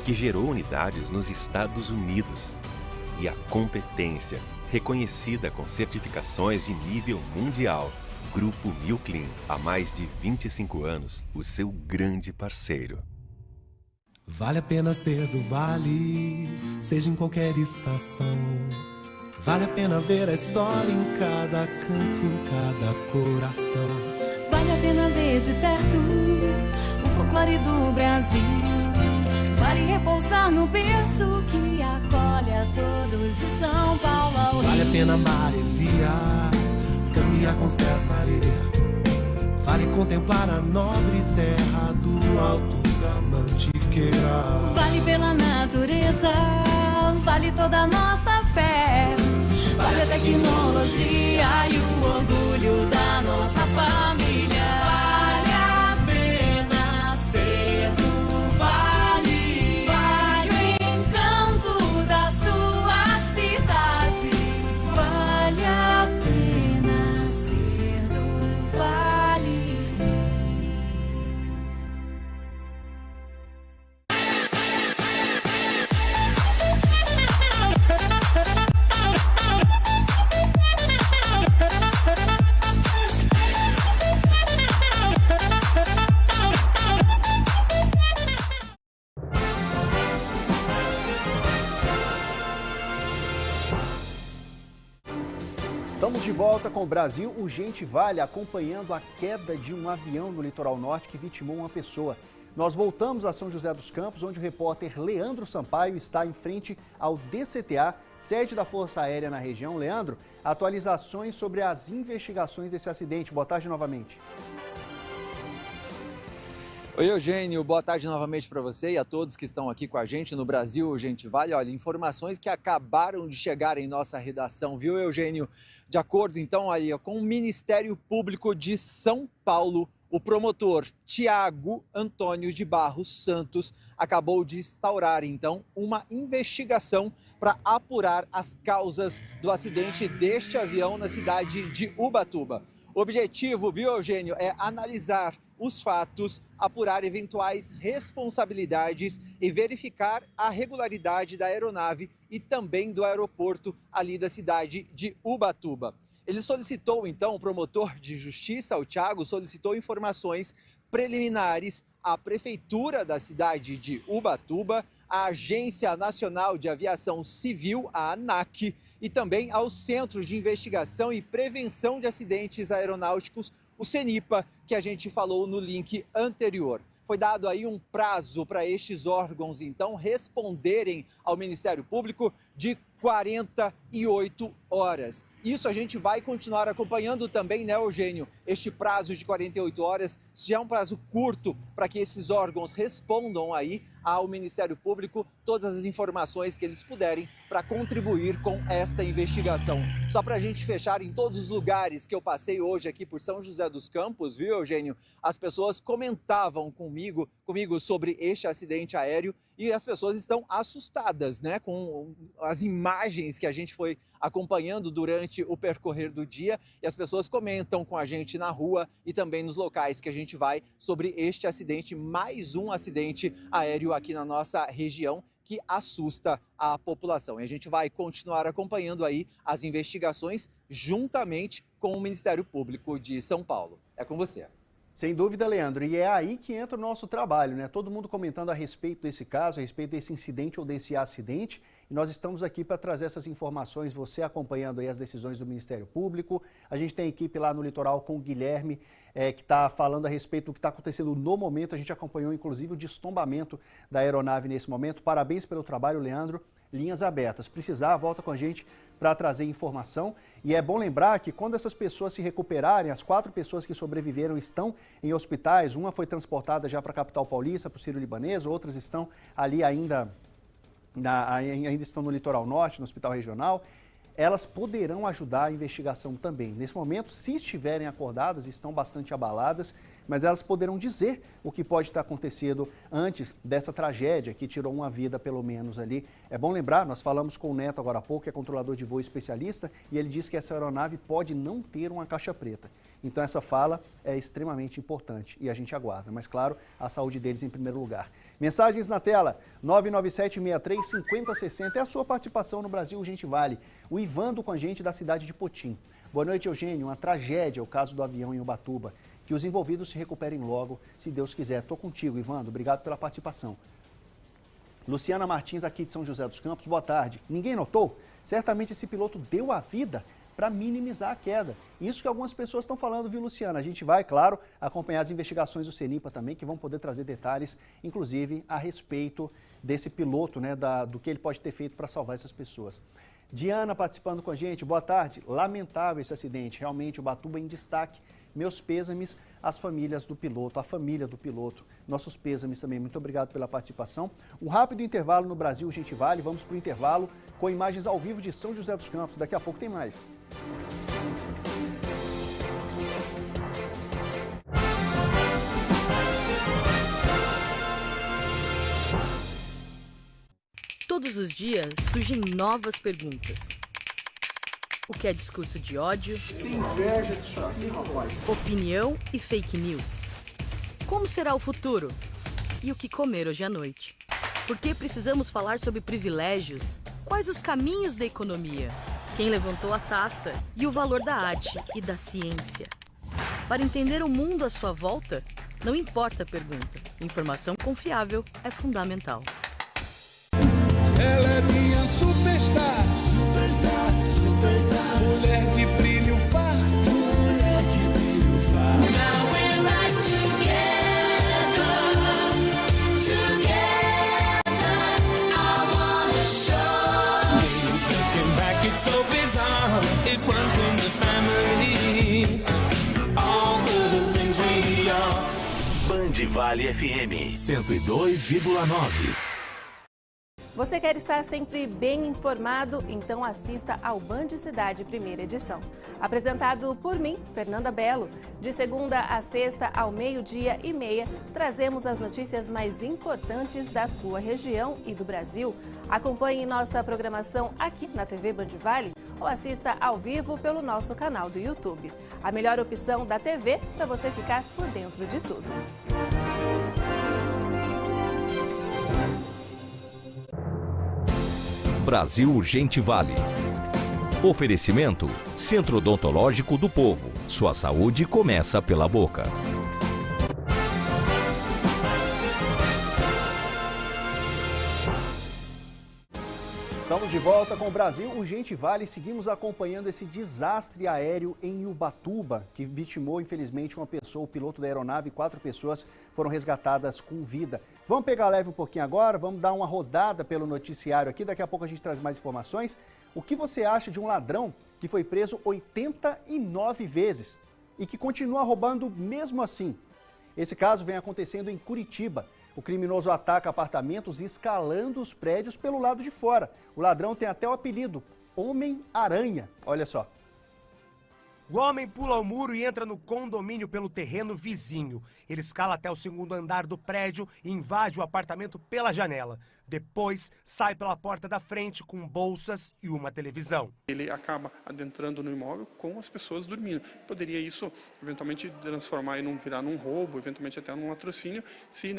que gerou unidades nos Estados Unidos. E a competência, reconhecida com certificações de nível mundial. Grupo Mil Clean, há mais de 25 anos, o seu grande parceiro. Vale a pena ser do Vale, seja em qualquer estação. Vale a pena ver a história em cada canto, em cada coração. Vale a pena ver de perto o folclore do Brasil. Vale repousar no berço que acolhe a todos de São Paulo ao Rio. Vale a pena maresia, caminhar com os pés na areia. Vale contemplar a nobre terra do Alto da Mantiqueira. Vale pela natureza, vale toda a nossa fé. Vale a tecnologia e o orgulho da nossa família. Vale a pena ser do Vale. Vale o encanto da sua cidade. Vale a pena ser do Vale. Estamos de volta com o Brasil Urgente Vale, acompanhando a queda de um avião no litoral norte que vitimou uma pessoa. Nós voltamos a São José dos Campos, onde o repórter Leandro Sampaio está em frente ao DCTA, sede da Força Aérea na região. Leandro, atualizações sobre as investigações desse acidente. Boa tarde novamente. Oi, Eugênio, boa tarde novamente para você e a todos que estão aqui com a gente no Brasil Urgente Vale. Olha, informações que acabaram de chegar em nossa redação, viu, Eugênio? De acordo, então, aí, com o Ministério Público de São Paulo, o promotor Tiago Antônio de Barros Santos acabou de instaurar, então, uma investigação para apurar as causas do acidente deste avião na cidade de Ubatuba. O objetivo, viu, Eugênio, é analisar os fatos, apurar eventuais responsabilidades e verificar a regularidade da aeronave e também do aeroporto ali da cidade de Ubatuba. Ele solicitou, então, o promotor de justiça, o Tiago, solicitou informações preliminares à Prefeitura da cidade de Ubatuba, à Agência Nacional de Aviação Civil, a ANAC, e também ao Centro de Investigação e Prevenção de Acidentes Aeronáuticos, o CENIPA, que a gente falou no link anterior. Foi dado aí um prazo para estes órgãos, então, responderem ao Ministério Público de 48 horas. Isso a gente vai continuar acompanhando também, né, Eugênio? Este prazo de 48 horas já é um prazo curto para que esses órgãos respondam aí ao Ministério Público todas as informações que eles puderem para contribuir com esta investigação. Só para a gente fechar, em todos os lugares que eu passei hoje aqui por São José dos Campos, viu, Eugênio? As pessoas comentavam comigo sobre este acidente aéreo e as pessoas estão assustadas, né, com as imagens que a gente foi acompanhando durante o percorrer do dia, e as pessoas comentam com a gente na rua e também nos locais que a gente vai sobre este acidente, mais um acidente aéreo aqui na nossa região que assusta a população. E a gente vai continuar acompanhando aí as investigações juntamente com o Ministério Público de São Paulo. É com você. Sem dúvida, Leandro, e é aí que entra o nosso trabalho, né? Todo mundo comentando a respeito desse caso, a respeito desse incidente ou desse acidente, e nós estamos aqui para trazer essas informações, você acompanhando aí as decisões do Ministério Público. A gente tem equipe lá no litoral com o Guilherme, que está falando a respeito do que está acontecendo no momento. A gente acompanhou, inclusive, o destombamento da aeronave nesse momento. Parabéns pelo trabalho, Leandro. Linhas abertas. Precisar, volta com a gente para trazer informação. E é bom lembrar que quando essas pessoas se recuperarem, as 4 pessoas que sobreviveram estão em hospitais. Uma foi transportada já para a capital paulista, para o Sírio-Libanês, outras estão ali ainda estão no litoral norte, no hospital regional. Elas poderão ajudar a investigação também. Nesse momento, se estiverem acordadas, estão bastante abaladas, mas elas poderão dizer o que pode estar acontecendo antes dessa tragédia que tirou uma vida, pelo menos, ali. É bom lembrar, nós falamos com o Neto agora há pouco, que é controlador de voo especialista, e ele disse que essa aeronave pode não ter uma caixa preta. Então essa fala é extremamente importante e a gente aguarda, mas claro, a saúde deles em primeiro lugar. Mensagens na tela, 997-63-5060, é a sua participação no Brasil Urgente Vale. O Ivando com a gente da cidade de Potim. Boa noite, Eugênio. Uma tragédia o caso do avião em Ubatuba. Que os envolvidos se recuperem logo, se Deus quiser. Estou contigo, Ivando. Obrigado pela participação. Luciana Martins, aqui de São José dos Campos. Boa tarde. Ninguém notou? Certamente esse piloto deu a vida para minimizar a queda. Isso que algumas pessoas estão falando, viu, Luciana? A gente vai, claro, acompanhar as investigações do CENIPA também, que vão poder trazer detalhes, inclusive, a respeito desse piloto, né, do que ele pode ter feito para salvar essas pessoas. Diana participando com a gente, boa tarde. Lamentável esse acidente, realmente, Ubatuba em destaque Meus pêsames às famílias do piloto, à família do piloto. Nossos pêsames também. Muito obrigado pela participação. Um rápido intervalo no Brasil Gente Vale. Vamos para o intervalo com imagens ao vivo de São José dos Campos. Daqui a pouco tem mais. Todos os dias surgem novas perguntas. O que é discurso de ódio? Tem inveja disso aqui, rapaz. Opinião e fake news. Como será o futuro? E o que comer hoje à noite? Por que precisamos falar sobre privilégios? Quais os caminhos da economia? Quem levantou a taça? E o valor da arte e da ciência? Para entender o mundo à sua volta, não importa a pergunta. Informação confiável é fundamental. Ela é minha superstar, superstar, superstar. Mulher de brilho farto, mulher de brilho farto. Now we're right together, I wanna show. Looking back, it's so bizarre. It runs in the family. All the things we are. Band Vale FM 102,9. Você quer estar sempre bem informado? Então assista ao Band Cidade Primeira Edição. Apresentado por mim, Fernanda Belo. De segunda a sexta, ao 12h30, trazemos as notícias mais importantes da sua região e do Brasil. Acompanhe nossa programação aqui na TV Band Vale ou assista ao vivo pelo nosso canal do YouTube. A melhor opção da TV para você ficar por dentro de tudo. Brasil Gente Vale. Oferecimento Centro Odontológico do Povo. Sua saúde começa pela boca. Estamos de volta com o Brasil Urgente Vale e seguimos acompanhando esse desastre aéreo em Ubatuba, que vitimou, infelizmente, uma pessoa, o piloto da aeronave, 4 pessoas foram resgatadas com vida. Vamos pegar leve um pouquinho agora, vamos dar uma rodada pelo noticiário aqui, daqui a pouco a gente traz mais informações. O que você acha de um ladrão que foi preso 89 vezes e que continua roubando mesmo assim? Esse caso vem acontecendo em Curitiba. O criminoso ataca apartamentos escalando os prédios pelo lado de fora. O ladrão tem até o apelido Homem-Aranha. Olha só. O homem pula o muro e entra no condomínio pelo terreno vizinho. Ele escala até o 2º andar do prédio e invade o apartamento pela janela. Depois, sai pela porta da frente com bolsas e uma televisão. Ele acaba adentrando no imóvel com as pessoas dormindo. Poderia isso, eventualmente, transformar e não virar num roubo, eventualmente até num latrocínio, se,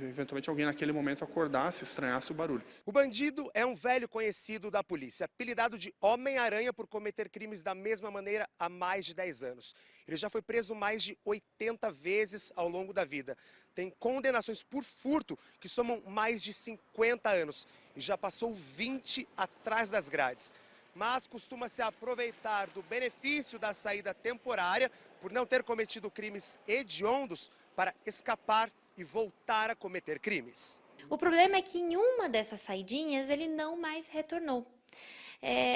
eventualmente, alguém naquele momento acordasse, estranhasse o barulho. O bandido é um velho conhecido da polícia, apelidado de Homem-Aranha por cometer crimes da mesma maneira há mais de 10 anos. Ele já foi preso mais de 80 vezes ao longo da vida. Tem condenações por furto que somam mais de 50 anos e já passou 20 atrás das grades. Mas costuma se aproveitar do benefício da saída temporária por não ter cometido crimes hediondos para escapar e voltar a cometer crimes. O problema é que em uma dessas saidinhas ele não mais retornou.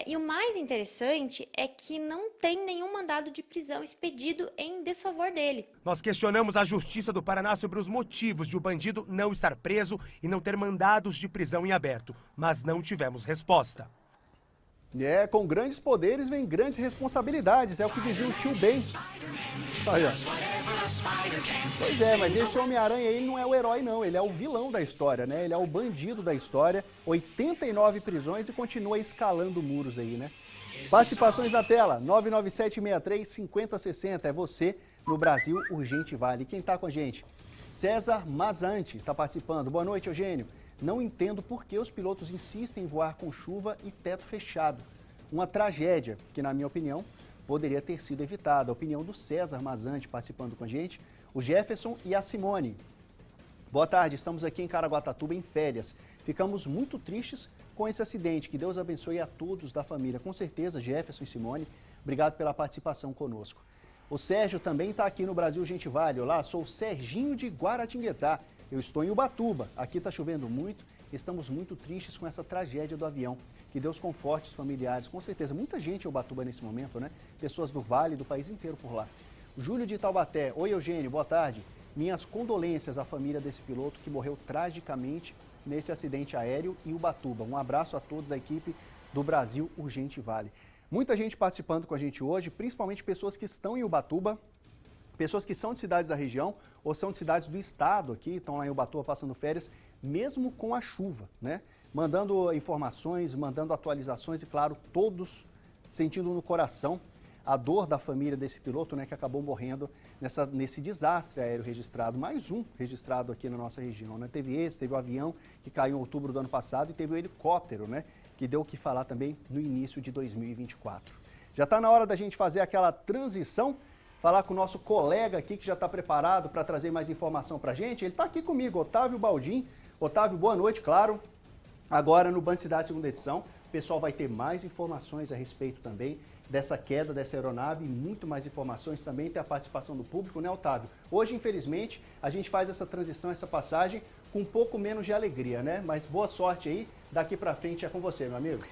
E o mais interessante é que não tem nenhum mandado de prisão expedido em desfavor dele. Nós questionamos a Justiça do Paraná sobre os motivos de o bandido não estar preso e não ter mandados de prisão em aberto, mas não tivemos resposta. Com grandes poderes vem grandes responsabilidades, é o que dizia o tio Ben. Aí, ó. Pois é, mas esse Homem-Aranha aí não é o herói não, ele é o vilão da história, né? Ele é o bandido da história, 89 prisões e continua escalando muros aí, né? Participações na tela, 99763-5060, é você no Brasil Urgente Vale. E quem tá com a gente? César Mazante está participando. Boa noite, Eugênio. Não entendo por que os pilotos insistem em voar com chuva e teto fechado. Uma tragédia que, na minha opinião, poderia ter sido evitada. A opinião do César Mazante participando com a gente, o Jefferson e a Simone. Boa tarde, estamos aqui em Caraguatatuba em férias. Ficamos muito tristes com esse acidente. Que Deus abençoe a todos da família. Com certeza, Jefferson e Simone, obrigado pela participação conosco. O Sérgio também está aqui no Brasil Gente Vale. Olá, sou o Serginho de Guaratinguetá. Eu estou em Ubatuba. Aqui está chovendo muito. Estamos muito tristes com essa tragédia do avião. Que Deus conforte os familiares. Com certeza, muita gente em Ubatuba nesse momento, né? Pessoas do Vale, do país inteiro por lá. Júlio de Taubaté. Oi, Eugênio, boa tarde. Minhas condolências à família desse piloto que morreu tragicamente nesse acidente aéreo em Ubatuba. Um abraço a todos da equipe do Brasil Urgente Vale. Muita gente participando com a gente hoje, principalmente pessoas que estão em Ubatuba, pessoas que são de cidades da região ou são de cidades do estado aqui, estão lá em Ubatuba passando férias, mesmo com a chuva, né? Mandando informações, mandando atualizações e, claro, todos sentindo no coração a dor da família desse piloto, né, que acabou morrendo nesse desastre aéreo registrado, mais um registrado aqui na nossa região, né? Teve o avião que caiu em outubro do ano passado e teve o helicóptero, né, que deu o que falar também no início de 2024. Já está na hora da gente fazer aquela transição, falar com o nosso colega aqui que já está preparado para trazer mais informação para a gente. Ele está aqui comigo, Otávio Baldim. Otávio, boa noite, claro. Agora no Band Cidade segunda edição, o pessoal vai ter mais informações a respeito também dessa queda dessa aeronave e muito mais informações também, tem a participação do público, né, Otávio? Hoje, infelizmente, a gente faz essa transição, essa passagem com um pouco menos de alegria, né? Mas boa sorte aí, daqui para frente é com você, meu amigo.